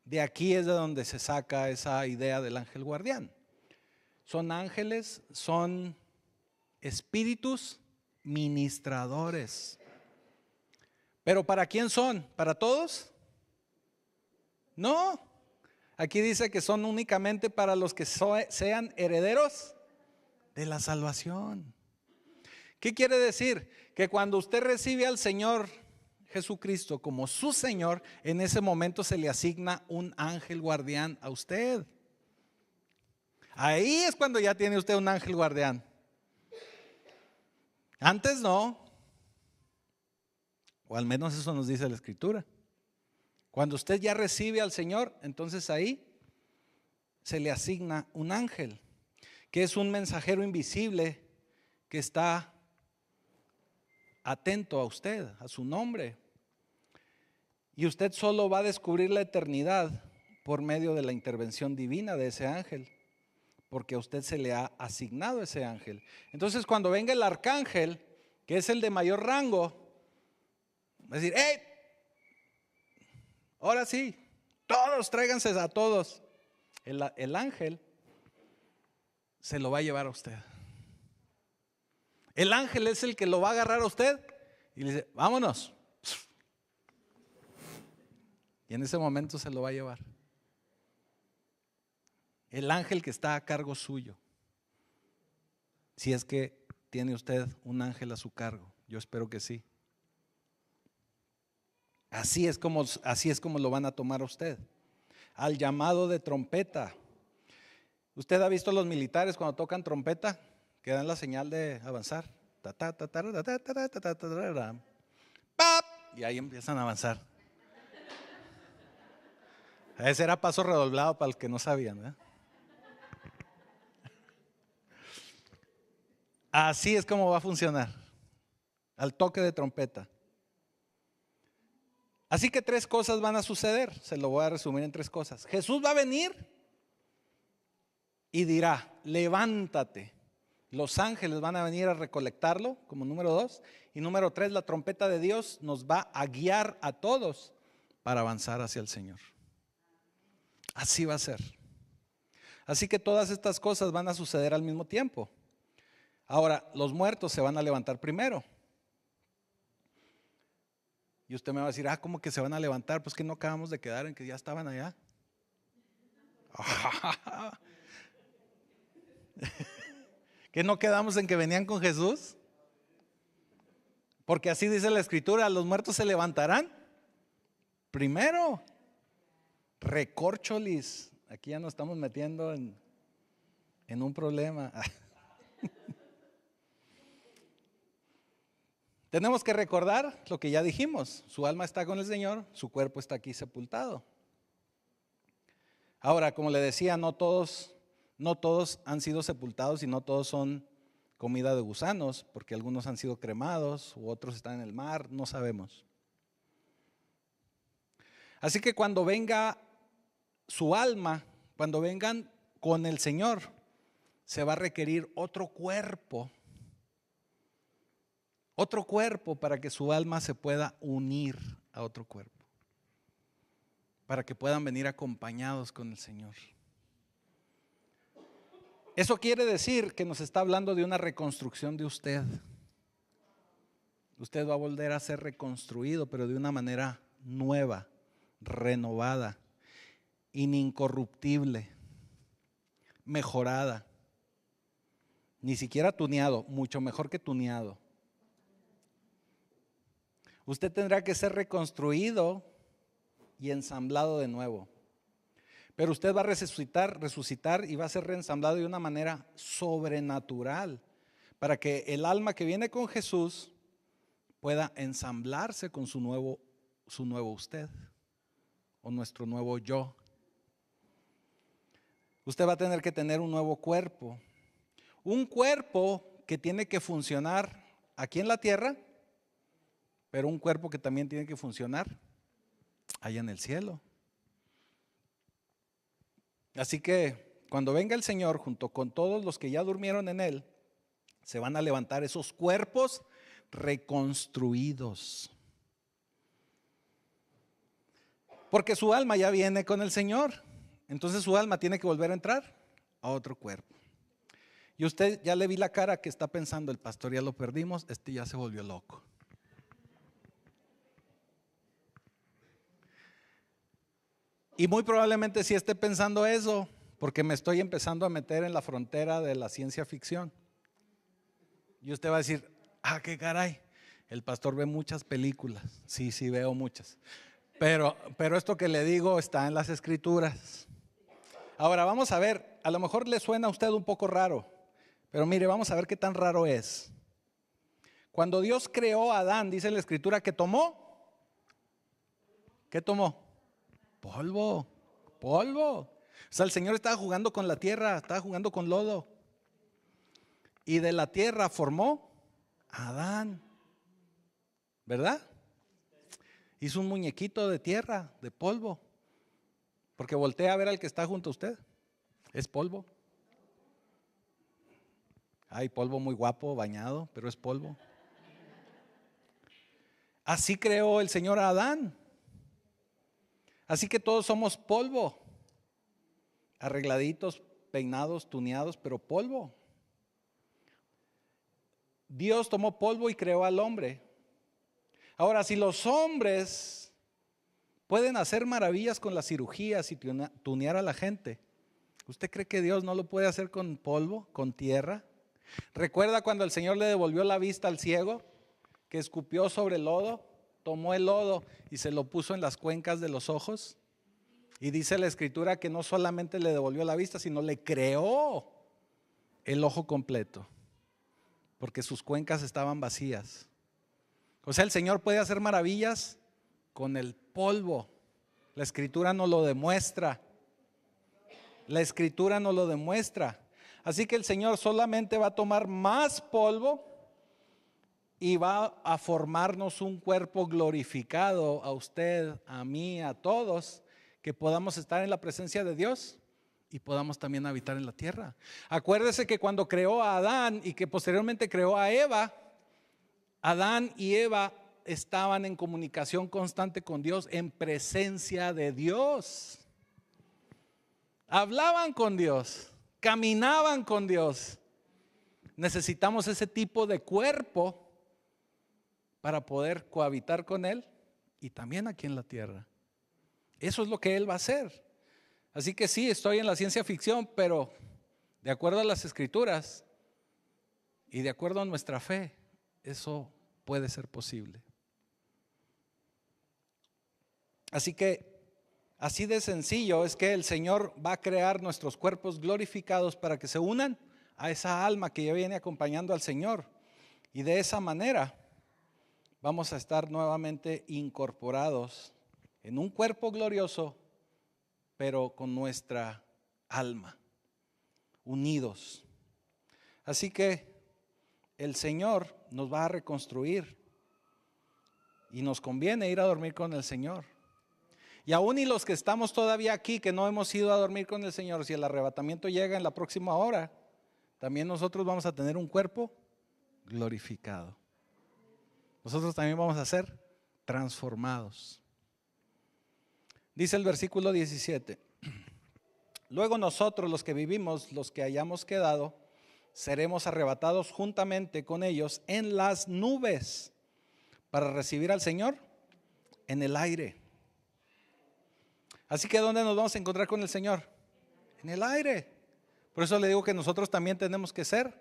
De aquí es de donde se saca esa idea del ángel guardián. Son ángeles, son espíritus ministradores. ¿Pero para quién son? ¿Para todos? No. Aquí dice que son únicamente para los que sean herederos de la salvación. ¿Qué quiere decir? Que cuando usted recibe al Señor Jesucristo como su Señor, en ese momento se le asigna un ángel guardián a usted. Ahí es cuando ya tiene usted un ángel guardián. Antes no. O al menos eso nos dice la Escritura. Cuando usted ya recibe al Señor, entonces ahí se le asigna un ángel, que es un mensajero invisible que está atento a usted, a su nombre. Y usted solo va a descubrir la eternidad por medio de la intervención divina de ese ángel, porque a usted se le ha asignado ese ángel. Entonces, cuando venga el arcángel, que es el de mayor rango, va a decir: ¡hey! Ahora sí, todos tráiganse a todos. El ángel se lo va a llevar a usted. El ángel es el que lo va a agarrar a usted y le dice: vámonos. Y en ese momento se lo va a llevar. El ángel que está a cargo suyo. Si es que tiene usted un ángel a su cargo. Yo espero que sí. Así es como lo van a tomar a usted. Al llamado de trompeta. ¿Usted ha visto a los militares cuando tocan trompeta? Que dan la señal de avanzar. Y ahí empiezan a avanzar. Ese era paso redoblado para los que no sabían, ¿verdad? Así es como va a funcionar. Al toque de trompeta. Así que 3 cosas van a suceder. Se lo voy a resumir en 3 cosas. Jesús va a venir y dirá: levántate. Los ángeles van a venir a recolectarlo como número 2. Y número 3, la trompeta de Dios nos va a guiar a todos para avanzar hacia el Señor. Así va a ser. Así que todas estas cosas van a suceder al mismo tiempo. Ahora, los muertos se van a levantar primero. Y usted me va a decir: ¿cómo que se van a levantar? Pues que no acabamos de quedar en que ya estaban allá. ¿Que no quedamos en que venían con Jesús? Porque así dice la Escritura: los muertos se levantarán primero. Recorcholis. Aquí ya nos estamos metiendo en un problema. Tenemos que recordar lo que ya dijimos: su alma está con el Señor, su cuerpo está aquí sepultado. Ahora, como le decía, no todos han sido sepultados y no todos son comida de gusanos, porque algunos han sido cremados u otros están en el mar, no sabemos. Así que cuando venga su alma, cuando vengan con el Señor, se va a requerir otro cuerpo para que su alma se pueda unir a otro cuerpo, para que puedan venir acompañados con el Señor. Eso quiere decir que nos está hablando de una reconstrucción de usted. Usted va a volver a ser reconstruido, pero de una manera nueva, renovada, inincorruptible, mejorada. Ni siquiera tuneado, mucho mejor que tuneado. Usted tendrá que ser reconstruido y ensamblado de nuevo. Pero usted va a resucitar y va a ser reensamblado de una manera sobrenatural, para que el alma que viene con Jesús pueda ensamblarse con su nuevo usted, o nuestro nuevo yo. Usted va a tener que tener un nuevo cuerpo. Un cuerpo que tiene que funcionar aquí en la tierra, pero un cuerpo que también tiene que funcionar allá en el cielo. Así que cuando venga el Señor, junto con todos los que ya durmieron en Él, se van a levantar esos cuerpos reconstruidos. Porque su alma ya viene con el Señor. Entonces su alma tiene que volver a entrar a otro cuerpo. Y usted ya le vi la cara que está pensando, el pastor ya lo perdimos, este ya se volvió loco. Y muy probablemente sí esté pensando eso, porque me estoy empezando a meter en la frontera de la ciencia ficción. Y usted va a decir, qué caray, el pastor ve muchas películas. Sí, veo muchas. Pero esto que le digo está en las escrituras. Ahora vamos a ver, a lo mejor le suena a usted un poco raro, pero mire, vamos a ver qué tan raro es. Cuando Dios creó a Adán, dice la escritura que tomó. ¿Qué tomó? Polvo. O sea, el Señor estaba jugando con la tierra, estaba jugando con lodo. Y de la tierra formó a Adán. ¿Verdad? Hizo un muñequito de tierra, de polvo. Porque voltea a ver al que está junto a usted. Es polvo. Hay polvo muy guapo, bañado, pero es polvo. Así creó el Señor a Adán. Así que todos somos polvo. Arregladitos, peinados, tuneados, pero polvo. Dios tomó polvo y creó al hombre. Ahora, si los hombres pueden hacer maravillas con las cirugías y tunear a la gente, ¿usted cree que Dios no lo puede hacer con polvo, con tierra? ¿Recuerda cuando el Señor le devolvió la vista al ciego, que escupió sobre el lodo, tomó el lodo y se lo puso en las cuencas de los ojos? Y dice la escritura que no solamente le devolvió la vista, sino le creó el ojo completo, porque sus cuencas estaban vacías. O sea, el Señor puede hacer maravillas con el polvo. La escritura nos lo demuestra. La escritura nos lo demuestra. Así que el Señor solamente va a tomar más polvo y va a formarnos un cuerpo glorificado, a usted, a mí, a todos, que podamos estar en la presencia de Dios y podamos también habitar en la tierra. Acuérdese que cuando creó a Adán y que posteriormente creó a Eva, Adán y Eva estaban en comunicación constante con Dios, en presencia de Dios. Hablaban con Dios, caminaban con Dios. Necesitamos ese tipo de cuerpo para poder cohabitar con Él y también aquí en la tierra. Eso es lo que Él va a hacer. Así que sí, estoy en la ciencia ficción, pero de acuerdo a las escrituras y de acuerdo a nuestra fe, eso puede ser posible. Así que así de sencillo es que el Señor va a crear nuestros cuerpos glorificados para que se unan a esa alma que ya viene acompañando al Señor. Y de esa manera vamos a estar nuevamente incorporados en un cuerpo glorioso, pero con nuestra alma, unidos. Así que el Señor nos va a reconstruir y nos conviene ir a dormir con el Señor. Y aún y los que estamos todavía aquí, que no hemos ido a dormir con el Señor, si el arrebatamiento llega en la próxima hora, también nosotros vamos a tener un cuerpo glorificado. Nosotros también vamos a ser transformados. Dice el versículo 17: luego nosotros, los que vivimos, los que hayamos quedado, seremos arrebatados juntamente con ellos en las nubes para recibir al Señor en el aire. Así que ¿dónde nos vamos a encontrar con el Señor? En el aire. Por eso le digo que nosotros también tenemos que ser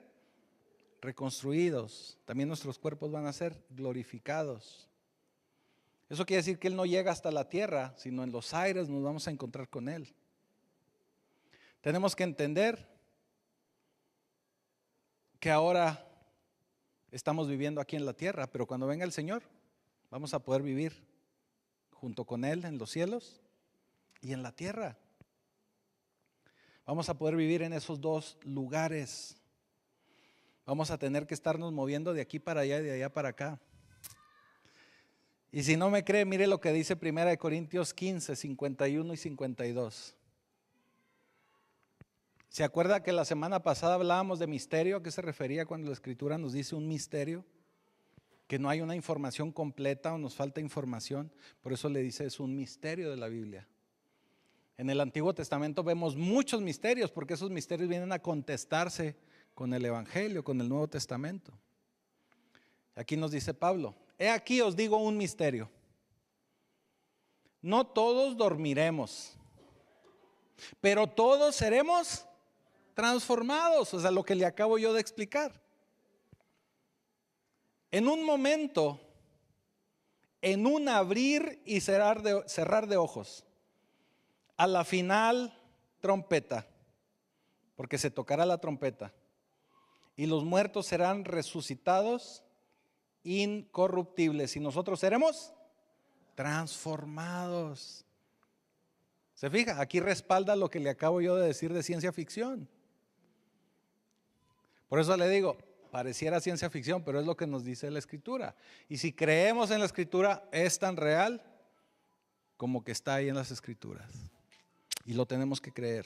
reconstruidos. También nuestros cuerpos van a ser glorificados. Eso quiere decir que Él no llega hasta la tierra, sino en los aires nos vamos a encontrar con Él. Tenemos que entender que ahora estamos viviendo aquí en la tierra, pero cuando venga el Señor vamos a poder vivir junto con Él en los cielos y en la tierra. Vamos a poder vivir en esos dos lugares. Vamos a tener que estarnos moviendo de aquí para allá y de allá para acá. Y si no me cree, mire lo que dice 1 Corintios 15, 51 y 52. ¿Se acuerda que la semana pasada hablábamos de misterio? ¿A qué se refería cuando la Escritura nos dice un misterio? que no hay una información completa o nos falta información. Por eso le dice, es un misterio de la Biblia. En el Antiguo Testamento vemos muchos misterios, porque esos misterios vienen a contestarse con el Evangelio, con el Nuevo Testamento. Aquí nos dice Pablo, he aquí os digo un misterio. No todos dormiremos, pero todos seremos transformados. O sea, lo que le acabo yo de explicar. En un momento, en un abrir y cerrar de ojos, a la final trompeta, porque se tocará la trompeta, y los muertos serán resucitados incorruptibles, y nosotros seremos transformados. ¿Se fija? Aquí respalda lo que le acabo yo de decir de ciencia ficción. Por eso le digo, pareciera ciencia ficción, pero es lo que nos dice la Escritura. Y si creemos en la Escritura, es tan real como que está ahí en las Escrituras. Y lo tenemos que creer.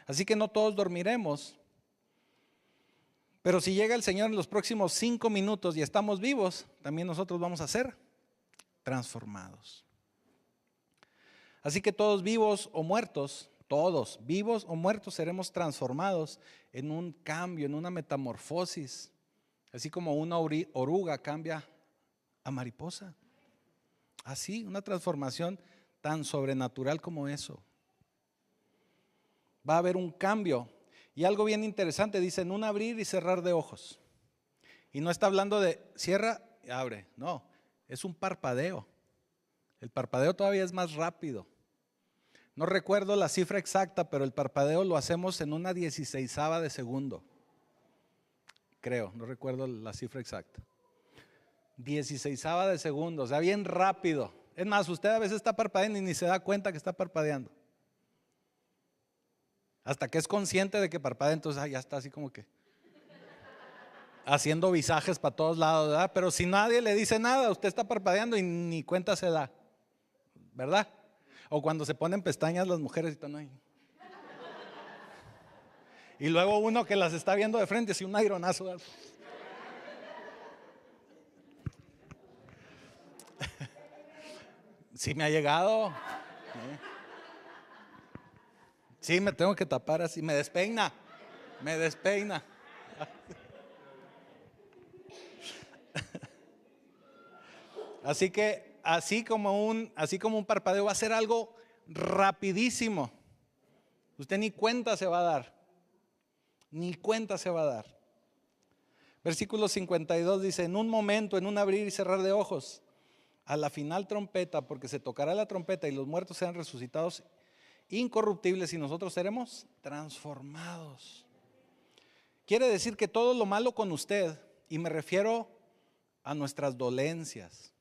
Así que no todos dormiremos. Pero si llega el Señor en los próximos 5 minutos y estamos vivos, también nosotros vamos a ser transformados. Así que todos vivos o muertos, todos vivos o muertos seremos transformados en un cambio, en una metamorfosis. Así como una oruga cambia a mariposa. Así, una transformación tan sobrenatural como eso. Va a haber un cambio. Y algo bien interesante, dice, en un abrir y cerrar de ojos. Y no está hablando de cierra y abre, no, es un parpadeo. El parpadeo todavía es más rápido. No recuerdo la cifra exacta, pero el parpadeo lo hacemos en una 16ava de segundo. Creo, no recuerdo la cifra exacta. 16ava de segundo, o sea, bien rápido. Es más, usted a veces está parpadeando y ni se da cuenta que está parpadeando. Hasta que es consciente de que parpadea, entonces ya está así como que haciendo visajes para todos lados, ¿verdad? Pero si nadie le dice nada, usted está parpadeando y ni cuenta se da, ¿verdad? O cuando se ponen pestañas las mujeres y están ahí. Y luego uno que las está viendo de frente, así un aironazo. Sí me ha llegado. Sí, me tengo que tapar así, me despeina. Así que así como un parpadeo va a ser algo rapidísimo. Usted ni cuenta se va a dar. Versículo 52 dice, en un momento, en un abrir y cerrar de ojos, a la final trompeta, porque se tocará la trompeta y los muertos serán resucitados incorruptibles y nosotros seremos transformados. Quiere decir que todo lo malo con usted, y me refiero a nuestras dolencias,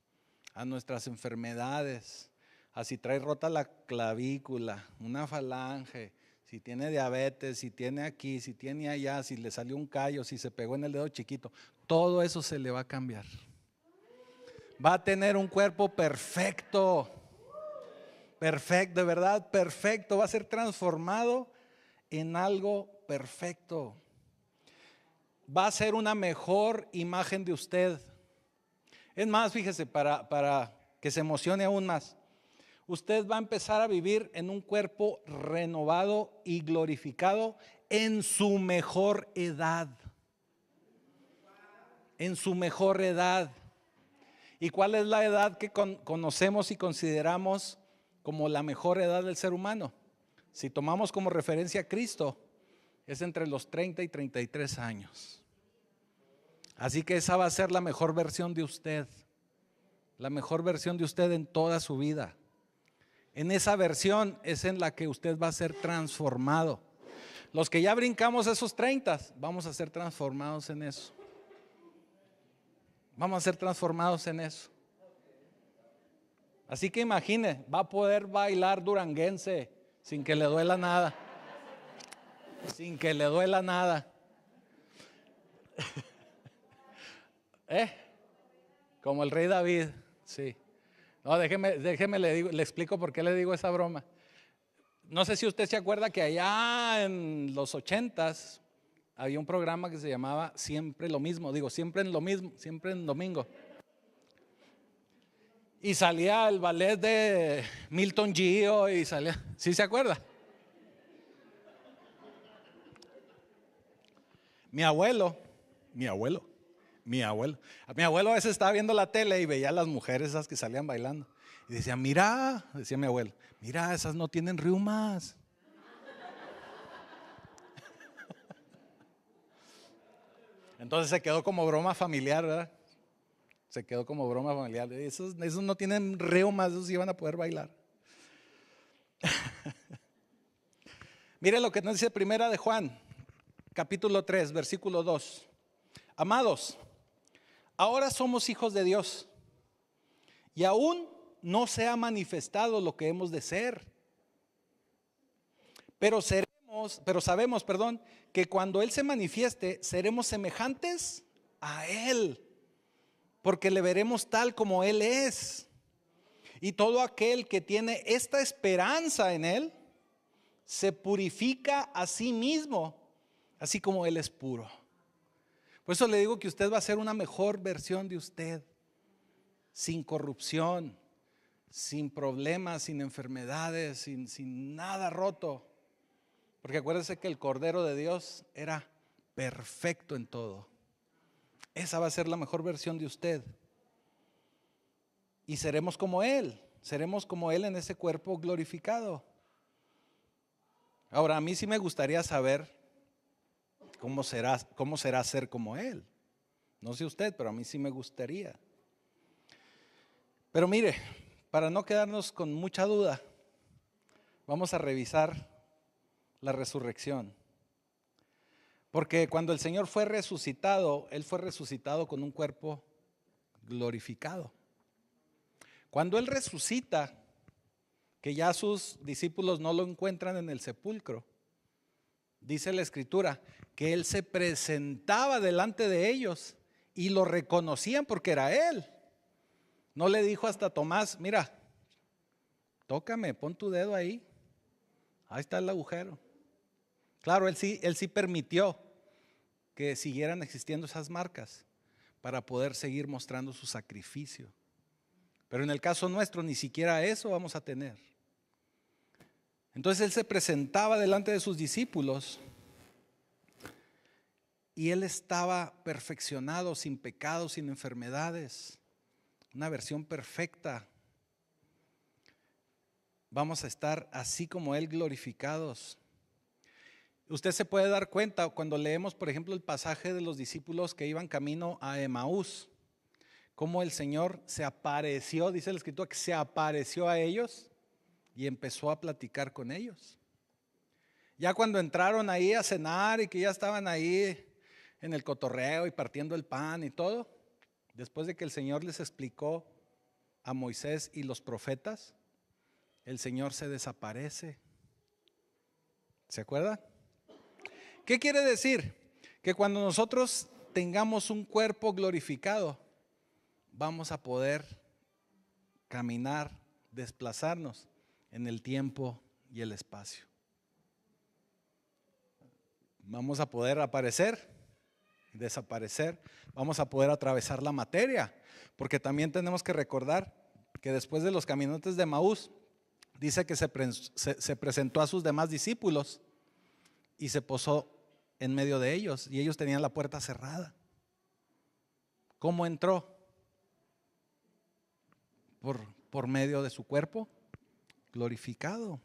a nuestras enfermedades, a si trae rota la clavícula, una falange, si tiene diabetes, si tiene aquí, si tiene allá, si le salió un callo, si se pegó en el dedo chiquito, todo eso se le va a cambiar. Va a tener un cuerpo perfecto, de verdad perfecto, va a ser transformado en algo perfecto. Va a ser una mejor imagen de usted. Es más, fíjese, para que se emocione aún más, usted va a empezar a vivir en un cuerpo renovado y glorificado en su mejor edad. En su mejor edad. ¿Y cuál es la edad que conocemos y consideramos como la mejor edad del ser humano? Si tomamos como referencia a Cristo, es entre los 30 y 33 años. Así que esa va a ser la mejor versión de usted. La mejor versión de usted en toda su vida. En esa versión es en la que usted va a ser transformado. Los que ya brincamos esos 30, vamos a ser transformados en eso. Vamos a ser transformados en eso. Así que imagine, va a poder bailar duranguense sin que le duela nada. Sin que le duela nada. Como el rey David, sí. No, déjeme le explico por qué le digo esa broma. No sé si usted se acuerda que allá en los 80s había un programa que se llamaba Siempre lo mismo, siempre en lo mismo, siempre en domingo. Y salía el ballet de Milton Gio y salía, ¿sí se acuerda? Mi abuelo a veces estaba viendo la tele y veía a las mujeres esas que salían bailando. Y decía, mira, decía mi abuelo, mira, esas no tienen riumas. Entonces se quedó como broma familiar, ¿verdad? Se quedó como broma familiar. Esos no tienen reumas, esos iban a poder bailar. Mire lo que nos dice Primera de Juan, capítulo 3, versículo 2. Amados, ahora somos hijos de Dios y aún no se ha manifestado lo que hemos de ser. Pero sabemos, que cuando Él se manifieste, seremos semejantes a Él, porque le veremos tal como Él es. Y todo aquel que tiene esta esperanza en Él, se purifica a sí mismo, así como Él es puro. Por eso le digo que usted va a ser una mejor versión de usted, sin corrupción, sin problemas, sin enfermedades, sin nada roto. Porque acuérdese que el Cordero de Dios era perfecto en todo. Esa va a ser la mejor versión de usted. Y seremos como Él en ese cuerpo glorificado. Ahora, a mí sí me gustaría saber cómo será ser como Él. No sé usted, pero a mí sí me gustaría. Pero mire, para no quedarnos con mucha duda, vamos a revisar la resurrección. Porque cuando el Señor fue resucitado, Él fue resucitado con un cuerpo glorificado. Cuando Él resucita, que ya sus discípulos no lo encuentran en el sepulcro, dice la Escritura que Él se presentaba delante de ellos y lo reconocían porque era Él. No le dijo hasta Tomás, mira, tócame, pon tu dedo ahí está el agujero. Claro, él sí permitió que siguieran existiendo esas marcas para poder seguir mostrando su sacrificio. Pero en el caso nuestro ni siquiera eso vamos a tener. Entonces Él se presentaba delante de sus discípulos y Él estaba perfeccionado, sin pecado, sin enfermedades, una versión perfecta. Vamos a estar así como Él, glorificados. Usted se puede dar cuenta cuando leemos, por ejemplo, el pasaje de los discípulos que iban camino a Emaús, cómo el Señor se apareció, dice la Escritura, que se apareció a ellos y empezó a platicar con ellos. Ya cuando entraron ahí a cenar y que ya estaban ahí en el cotorreo y partiendo el pan y todo, después de que el Señor les explicó a Moisés y los profetas, el Señor se desaparece. ¿Se acuerda? ¿Qué quiere decir? Que cuando nosotros tengamos un cuerpo glorificado, vamos a poder caminar, desplazarnos en el tiempo y el espacio. Vamos a poder aparecer, desaparecer, vamos a poder atravesar la materia, porque también tenemos que recordar que después de los caminantes de Emaús, dice que se presentó a sus demás discípulos y se posó en medio de ellos y ellos tenían la puerta cerrada. ¿Cómo entró? Por medio de su cuerpo glorificado.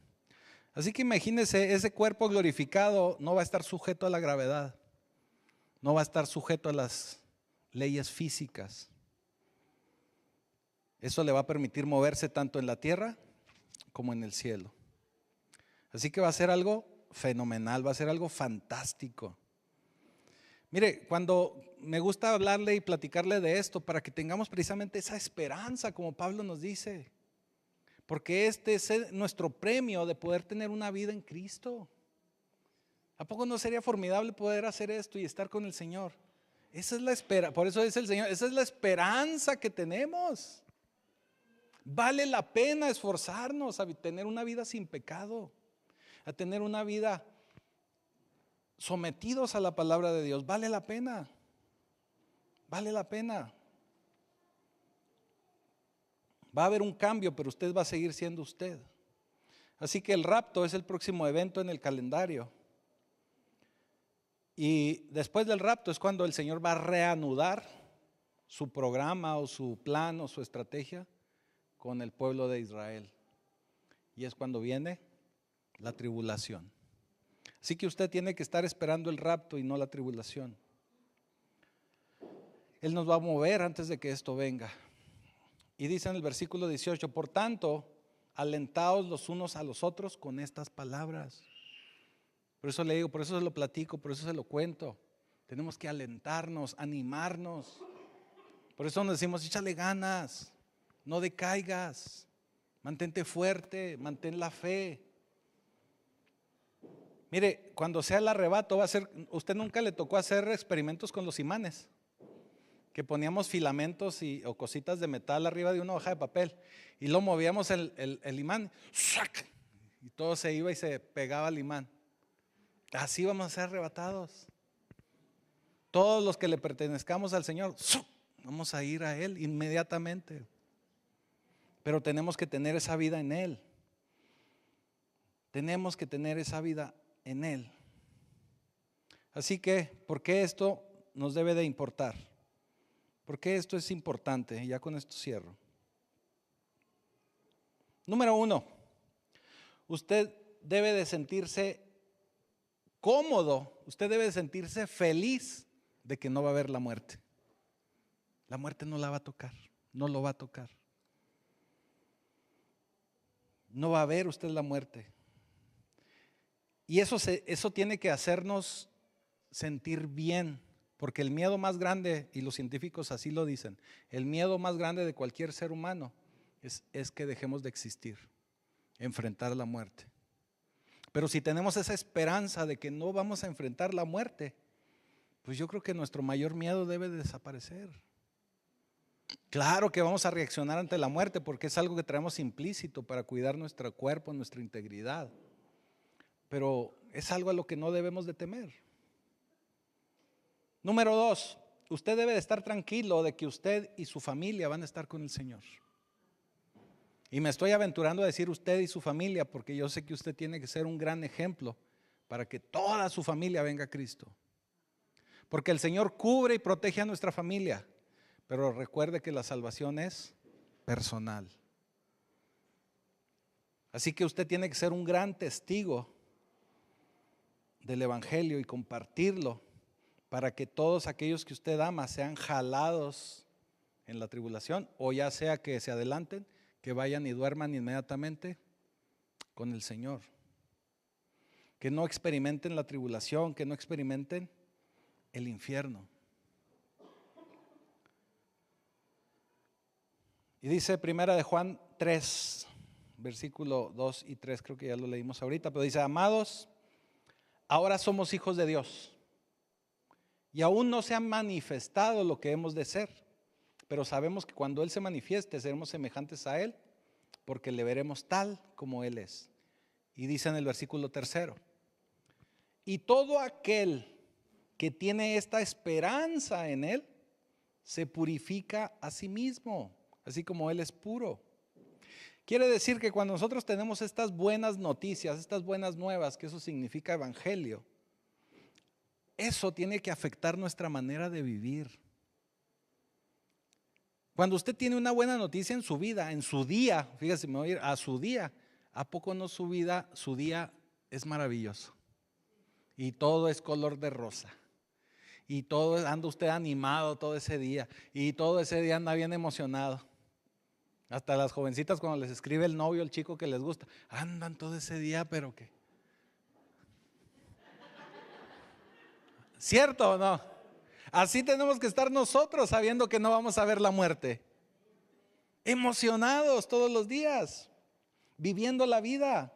Así que imagínense, ese cuerpo glorificado no va a estar sujeto a la gravedad, no va a estar sujeto a las leyes físicas. Eso le va a permitir moverse tanto en la tierra como en el cielo. Así que va a ser algo fenomenal, va a ser algo fantástico. Mire, cuando me gusta hablarle y platicarle de esto, para que tengamos precisamente esa esperanza, como Pablo nos dice, porque este es nuestro premio de poder tener una vida en Cristo. ¿A poco no sería formidable poder hacer esto y estar con el Señor? Esa es la espera, por eso dice el Señor, esa es la esperanza que tenemos. Vale la pena esforzarnos a tener una vida sin pecado, a tener una vida sometidos a la palabra de Dios, vale la pena. Vale la pena. Va a haber un cambio, pero usted va a seguir siendo usted. Así que el rapto es el próximo evento en el calendario. Y después del rapto es cuando el Señor va a reanudar su programa o su plan o su estrategia con el pueblo de Israel. Y es cuando viene la tribulación. Así que usted tiene que estar esperando el rapto y no la tribulación. Él nos va a mover antes de que esto venga. Y dice en el versículo 18, por tanto, alentaos los unos a los otros con estas palabras. Por eso le digo, por eso se lo platico, por eso se lo cuento. Tenemos que alentarnos, animarnos. Por eso nos decimos, échale ganas, no decaigas, mantente fuerte, mantén la fe. Mire, cuando sea el arrebato va a ser, usted nunca le tocó hacer experimentos con los imanes, que poníamos filamentos o cositas de metal arriba de una hoja de papel y lo movíamos el imán, ¡sac! Y todo se iba y se pegaba al imán. Así vamos a ser arrebatados. Todos los que le pertenezcamos al Señor, ¡suc! Vamos a ir a Él inmediatamente. Pero tenemos que tener esa vida en Él. Tenemos que tener esa vida en Él. Así que, ¿por qué esto nos debe de importar? ¿Por qué esto es importante? Ya con esto cierro. Número 1, usted debe de sentirse cómodo, usted debe de sentirse feliz de que no va a haber la muerte. La muerte no la va a tocar, no lo va a tocar. No va a ver usted la muerte. Y eso tiene que hacernos sentir bien, porque el miedo más grande, y los científicos así lo dicen, el miedo más grande de cualquier ser humano es que dejemos de existir, enfrentar la muerte. Pero si tenemos esa esperanza de que no vamos a enfrentar la muerte, pues yo creo que nuestro mayor miedo debe de desaparecer. Claro que vamos a reaccionar ante la muerte porque es algo que traemos implícito para cuidar nuestro cuerpo, nuestra integridad. Pero es algo a lo que no debemos de temer. Número 2, usted debe de estar tranquilo de que usted y su familia van a estar con el Señor. Y me estoy aventurando a decir usted y su familia porque yo sé que usted tiene que ser un gran ejemplo para que toda su familia venga a Cristo. Porque el Señor cubre y protege a nuestra familia, pero recuerde que la salvación es personal. Así que usted tiene que ser un gran testigo del Evangelio y compartirlo para que todos aquellos que usted ama sean jalados en la tribulación, o ya sea que se adelanten, que vayan y duerman inmediatamente con el Señor. Que no experimenten la tribulación, que no experimenten el infierno. Y dice primera de Juan 3, versículo 2 y 3, creo que ya lo leímos ahorita, pero dice, amados, ahora somos hijos de Dios y aún no se ha manifestado lo que hemos de ser, pero sabemos que cuando Él se manifieste seremos semejantes a Él porque le veremos tal como Él es. Y dice en el versículo 3, y todo aquel que tiene esta esperanza en Él se purifica a sí mismo, así como Él es puro. Quiere decir que cuando nosotros tenemos estas buenas noticias, estas buenas nuevas, que eso significa evangelio, eso tiene que afectar nuestra manera de vivir. Cuando usted tiene una buena noticia en su vida, en su día, fíjese, me voy a ir a su día, ¿a poco no su día es maravilloso? Y todo es color de rosa. Y todo anda usted animado todo ese día. Y todo ese día anda bien emocionado. Hasta las jovencitas cuando les escribe el novio, el chico que les gusta, andan todo ese día, pero ¿qué? ¿Cierto o no? Así tenemos que estar nosotros sabiendo que no vamos a ver la muerte. Emocionados todos los días, viviendo la vida.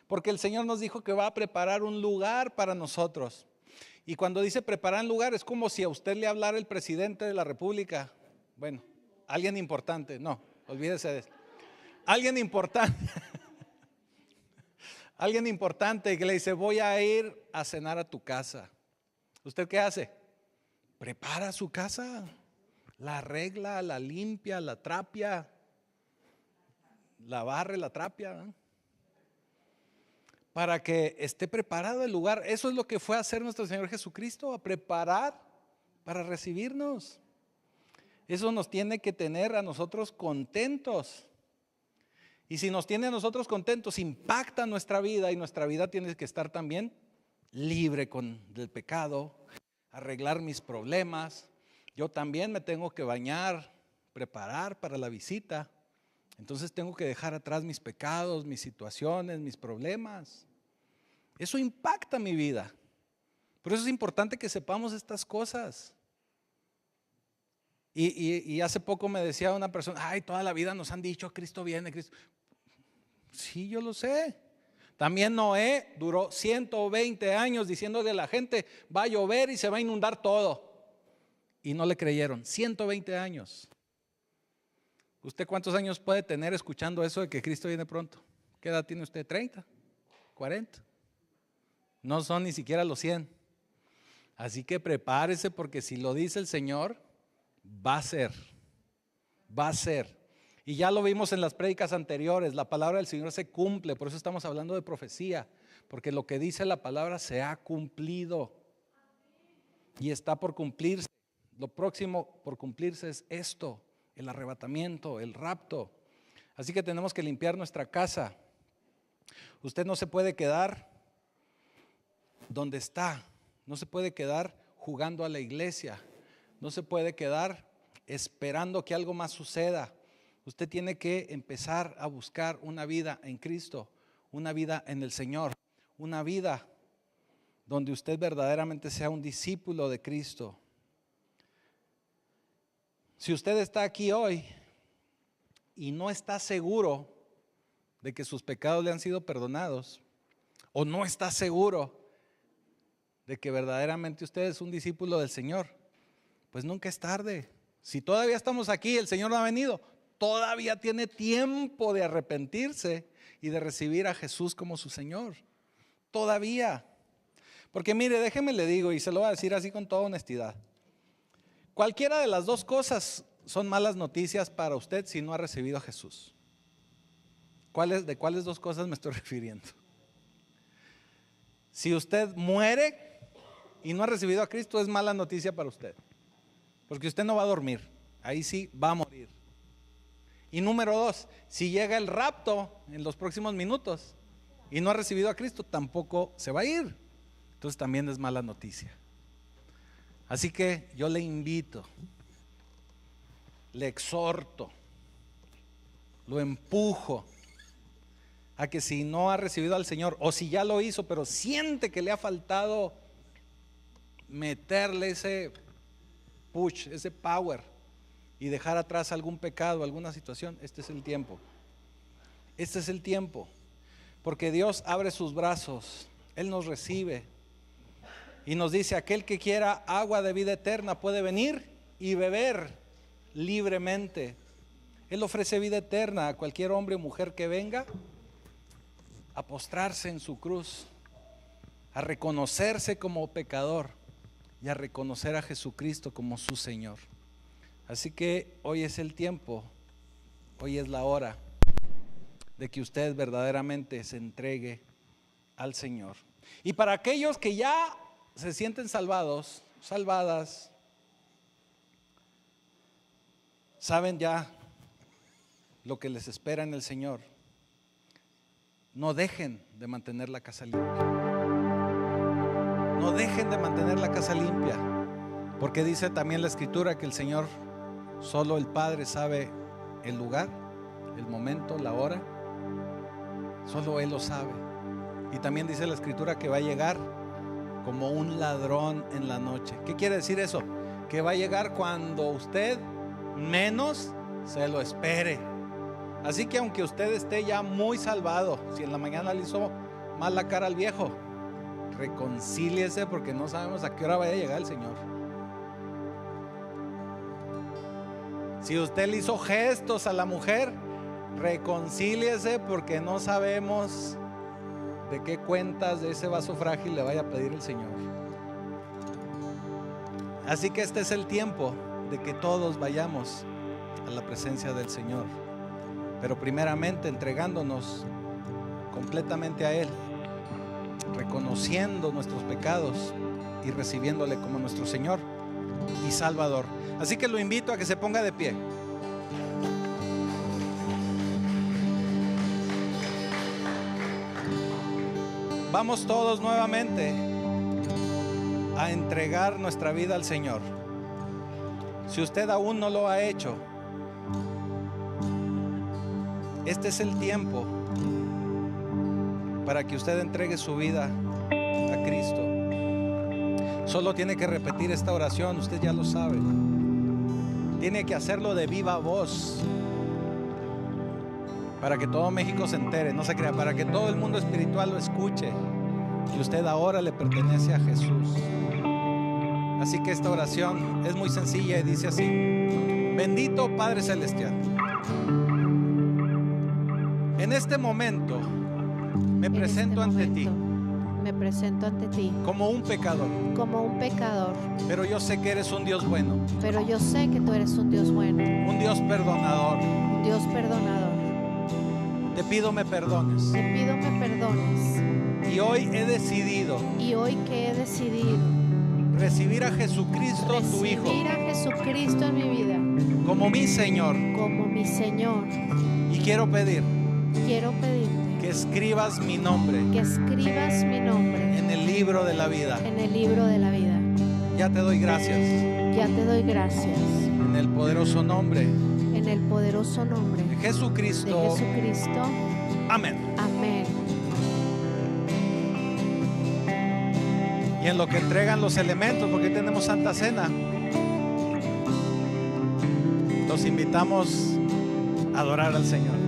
Porque el Señor nos dijo que va a preparar un lugar para nosotros. Y cuando dice preparar un lugar, es como si a usted le hablara el presidente de la República. Bueno, alguien importante, no, olvídese de eso. Alguien importante. Alguien importante que le dice, voy a ir a cenar a tu casa. ¿Usted qué hace? Prepara su casa, la arregla, la limpia, la trapia, la barre, la trapia, ¿no? Para que esté preparado el lugar. Eso es lo que fue a hacer nuestro Señor Jesucristo, a preparar para recibirnos. Eso nos tiene que tener a nosotros contentos. Y si nos tiene a nosotros contentos, impacta nuestra vida, y nuestra vida tiene que estar también libre del pecado, arreglar mis problemas. Yo también me tengo que bañar, preparar para la visita. Entonces tengo que dejar atrás mis pecados, mis situaciones, mis problemas. Eso impacta mi vida. Por eso es importante que sepamos estas cosas. Y hace poco me decía una persona, ay, toda la vida nos han dicho, Cristo viene, Cristo. Sí, yo lo sé. También Noé duró 120 años diciéndole a la gente, va a llover y se va a inundar todo. Y no le creyeron, 120 años. ¿Usted cuántos años puede tener escuchando eso de que Cristo viene pronto? ¿Qué edad tiene usted? ¿30? ¿40? No son ni siquiera los 100. Así que prepárese, porque si lo dice el Señor, va a ser. Va a ser. Y ya lo vimos en las prédicas anteriores, la palabra del Señor se cumple, por eso estamos hablando de profecía, porque lo que dice la palabra se ha cumplido y está por cumplirse. Lo próximo por cumplirse es esto, el arrebatamiento, el rapto. Así que tenemos que limpiar nuestra casa. Usted no se puede quedar donde está, no se puede quedar jugando a la iglesia, no se puede quedar esperando que algo más suceda. Usted tiene que empezar a buscar una vida en Cristo, una vida en el Señor, una vida donde usted verdaderamente sea un discípulo de Cristo. Si usted está aquí hoy y no está seguro de que sus pecados le han sido perdonados, o no está seguro de que verdaderamente usted es un discípulo del Señor, pues nunca es tarde. Si todavía estamos aquí, el Señor no ha venido, todavía tiene tiempo de arrepentirse y de recibir a Jesús como su Señor. Todavía. Porque mire, déjeme le digo, y se lo voy a decir así con toda honestidad. Cualquiera de las dos cosas son malas noticias para usted si no ha recibido a Jesús. ¿De cuáles dos cosas me estoy refiriendo? Si usted muere y no ha recibido a Cristo, es mala noticia para usted. Porque usted no va a dormir, ahí sí va a morir. Y número dos, si llega el rapto en los próximos minutos y no ha recibido a Cristo, tampoco se va a ir. Entonces también es mala noticia. Así que yo le invito, le exhorto, lo empujo a que si no ha recibido al Señor, o si ya lo hizo pero siente que le ha faltado meterle ese push, ese power, y dejar atrás algún pecado, alguna situación, este es el tiempo. Este es el tiempo, porque Dios abre sus brazos, Él nos recibe y nos dice, aquel que quiera agua de vida eterna puede venir y beber libremente. Él ofrece vida eterna a cualquier hombre o mujer que venga a postrarse en su cruz, a reconocerse como pecador y a reconocer a Jesucristo como su Señor. Así que hoy es el tiempo, hoy es la hora de que usted verdaderamente se entregue al Señor. Y para aquellos que ya se sienten salvados, salvadas, saben ya lo que les espera en el Señor, no dejen de mantener la casa limpia. No dejen de mantener la casa limpia, porque dice también la Escritura que el Señor, solo el Padre sabe el lugar, el momento, la hora. Solo Él lo sabe. Y también dice la Escritura que va a llegar como un ladrón en la noche. ¿Qué quiere decir eso? Que va a llegar cuando usted menos se lo espere. Así que aunque usted esté ya muy salvado, si en la mañana le hizo mal la cara al viejo, reconcíliese, porque no sabemos a qué hora vaya a llegar el Señor. Si usted le hizo gestos a la mujer, reconcíliese, porque no sabemos de qué cuentas de ese vaso frágil le vaya a pedir el Señor. Así que este es el tiempo de que todos vayamos a la presencia del Señor, pero primeramente entregándonos completamente a Él, reconociendo nuestros pecados y recibiéndole como nuestro Señor y Salvador. Así que lo invito a que se ponga de pie. Vamos todos nuevamente a entregar nuestra vida al Señor. Si usted aún no lo ha hecho, este es el tiempo para que usted entregue su vida a Cristo. Solo tiene que repetir esta oración, usted ya lo sabe. Tiene que hacerlo de viva voz para que todo México se entere, no se crea, para que todo el mundo espiritual lo escuche, que usted ahora le pertenece a Jesús. Así que esta oración es muy sencilla y dice así: bendito Padre Celestial, en este momento me presento ante ti. Me presento ante ti como un pecador. Pero yo sé que eres un Dios bueno. Pero yo sé que tú eres un Dios bueno. Un Dios perdonador. Un Dios perdonador. Te pido me perdones. Te pido me perdones. Y hoy he decidido. Y hoy que he decidido recibir a Jesucristo, tu Hijo. Recibir a Jesucristo en mi vida. Como mi Señor. Como mi Señor. Y quiero pedirte que escribas mi nombre. Que escribas mi nombre en el libro de la vida. En el libro de la vida. Ya te doy gracias. Ya te doy gracias. En el poderoso nombre. En el poderoso nombre de Jesucristo. De Jesucristo. Amén. Amén. Y en lo que entregan los elementos, porque hoy tenemos Santa Cena, los invitamos a adorar al Señor.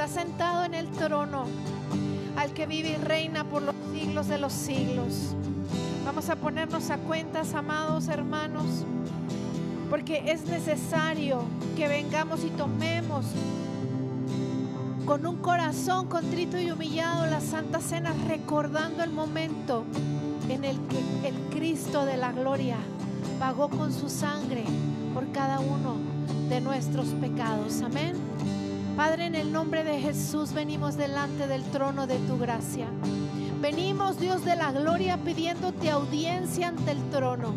Sentado en el trono, al que vive y reina por los siglos de los siglos. Vamos a ponernos a cuentas, amados hermanos. porque es necesario que vengamos y tomemos con un corazón contrito y humillado la Santa Cena, recordando el momento en el que el Cristo de la gloria pagó con su sangre por cada uno de nuestros pecados. Amén. Padre, en el nombre de Jesús venimos delante del trono de tu gracia. Venimos, Dios de la gloria, pidiéndote audiencia ante el trono.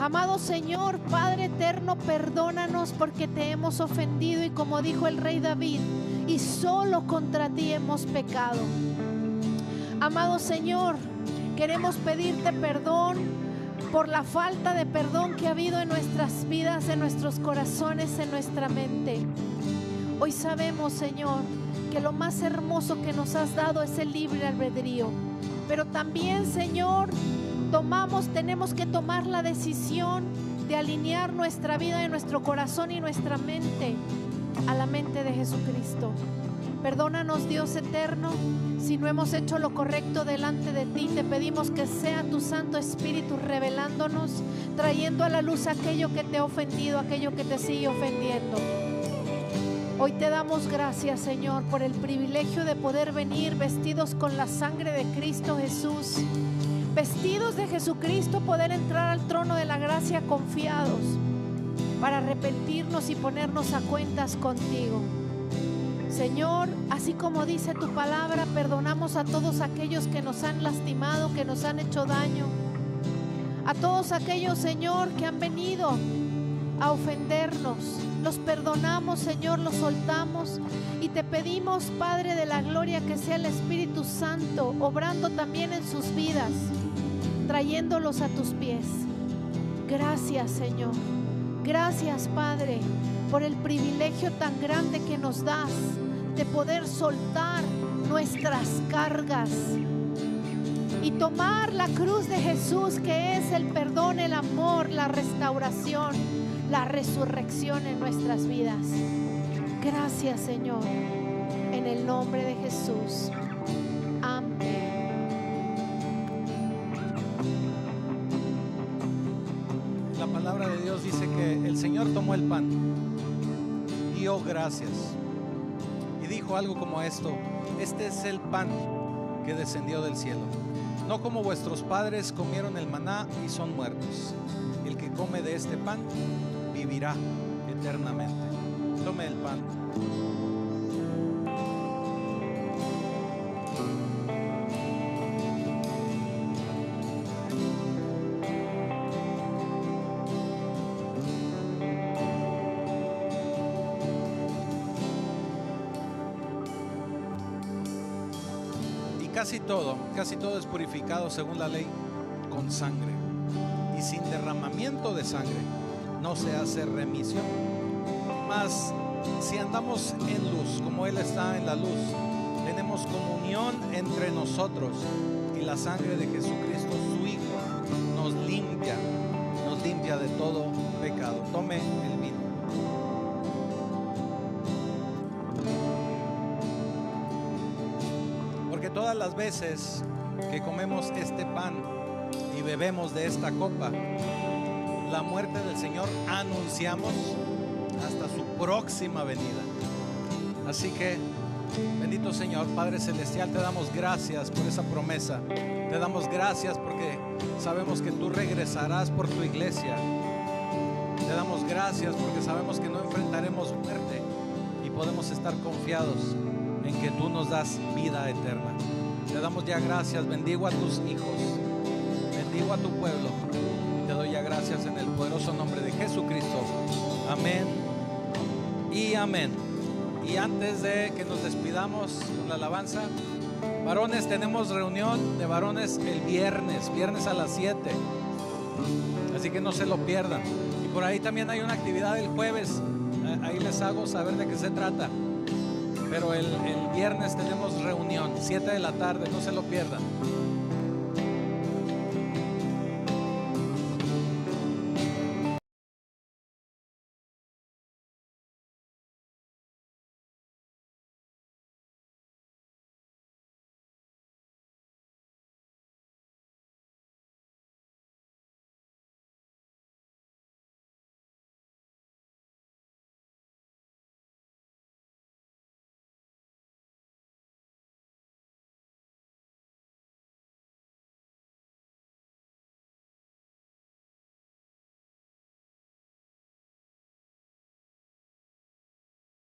Amado Señor, Padre eterno, perdónanos porque te hemos ofendido, y como dijo el rey David, y solo contra ti hemos pecado. Amado Señor, queremos pedirte perdón por la falta de perdón que ha habido en nuestras vidas, en nuestros corazones, en nuestra mente. Hoy sabemos, Señor, que lo más hermoso que nos has dado es el libre albedrío, pero también, Señor, tenemos que tomar la decisión de alinear nuestra vida, en nuestro corazón y nuestra mente a la mente de Jesucristo. Perdónanos, Dios eterno, si no hemos hecho lo correcto delante de ti. Te pedimos que sea tu Santo Espíritu revelándonos, trayendo a la luz aquello que te ha ofendido, aquello que te sigue ofendiendo. Hoy te damos gracias, Señor, por el privilegio de poder venir vestidos con la sangre de Cristo Jesús, vestidos de Jesucristo, poder entrar al trono de la gracia confiados para arrepentirnos y ponernos a cuentas contigo. Señor, así como dice tu palabra, perdonamos a todos aquellos que nos han lastimado, que nos han hecho daño, a todos aquellos, Señor, que han venido a ofendernos. Los perdonamos, Señor, los soltamos, y te pedimos, Padre de la gloria, que sea el Espíritu Santo obrando también en sus vidas, trayéndolos a tus pies. Gracias, Señor. Gracias, Padre, por el privilegio tan grande que nos das de poder soltar nuestras cargas y tomar la cruz de Jesús, que es el perdón, el amor, la restauración, la resurrección en nuestras vidas. Gracias, Señor, en el nombre de Jesús. Amén. La palabra de Dios dice que el Señor tomó el pan, dio gracias y dijo algo como esto: este es el pan que descendió del cielo, no como vuestros padres comieron el maná y son muertos. El que come de este pan vivirá eternamente. Tome el pan. Casi todo es purificado según la ley con sangre, y sin derramamiento de sangre no se hace remisión. Mas si andamos en luz como Él está en la luz, tenemos comunión entre nosotros, y la sangre de Jesucristo, su Hijo, nos limpia de todo pecado. Tome el vino. Porque todas las veces que comemos este pan y bebemos de esta copa, la muerte del Señor anunciamos hasta su próxima venida. Así que, bendito Señor, Padre Celestial, te damos gracias por esa promesa. Te damos gracias porque sabemos que tú regresarás por tu iglesia. Te damos gracias porque sabemos que no enfrentaremos muerte y podemos estar confiados en que tú nos das vida eterna. Te damos ya gracias. Bendigo a tus hijos, bendigo a tu pueblo. Te doy ya gracias en el poderoso nombre de Jesucristo. Amén y amén. Y antes de que nos despidamos con la alabanza, varones, tenemos reunión de varones el viernes a las 7. Así que no se lo pierdan. Y por ahí también hay una actividad el jueves. Ahí les hago saber de qué se trata. Pero el viernes tenemos reunión, 7 de la tarde, no se lo pierdan.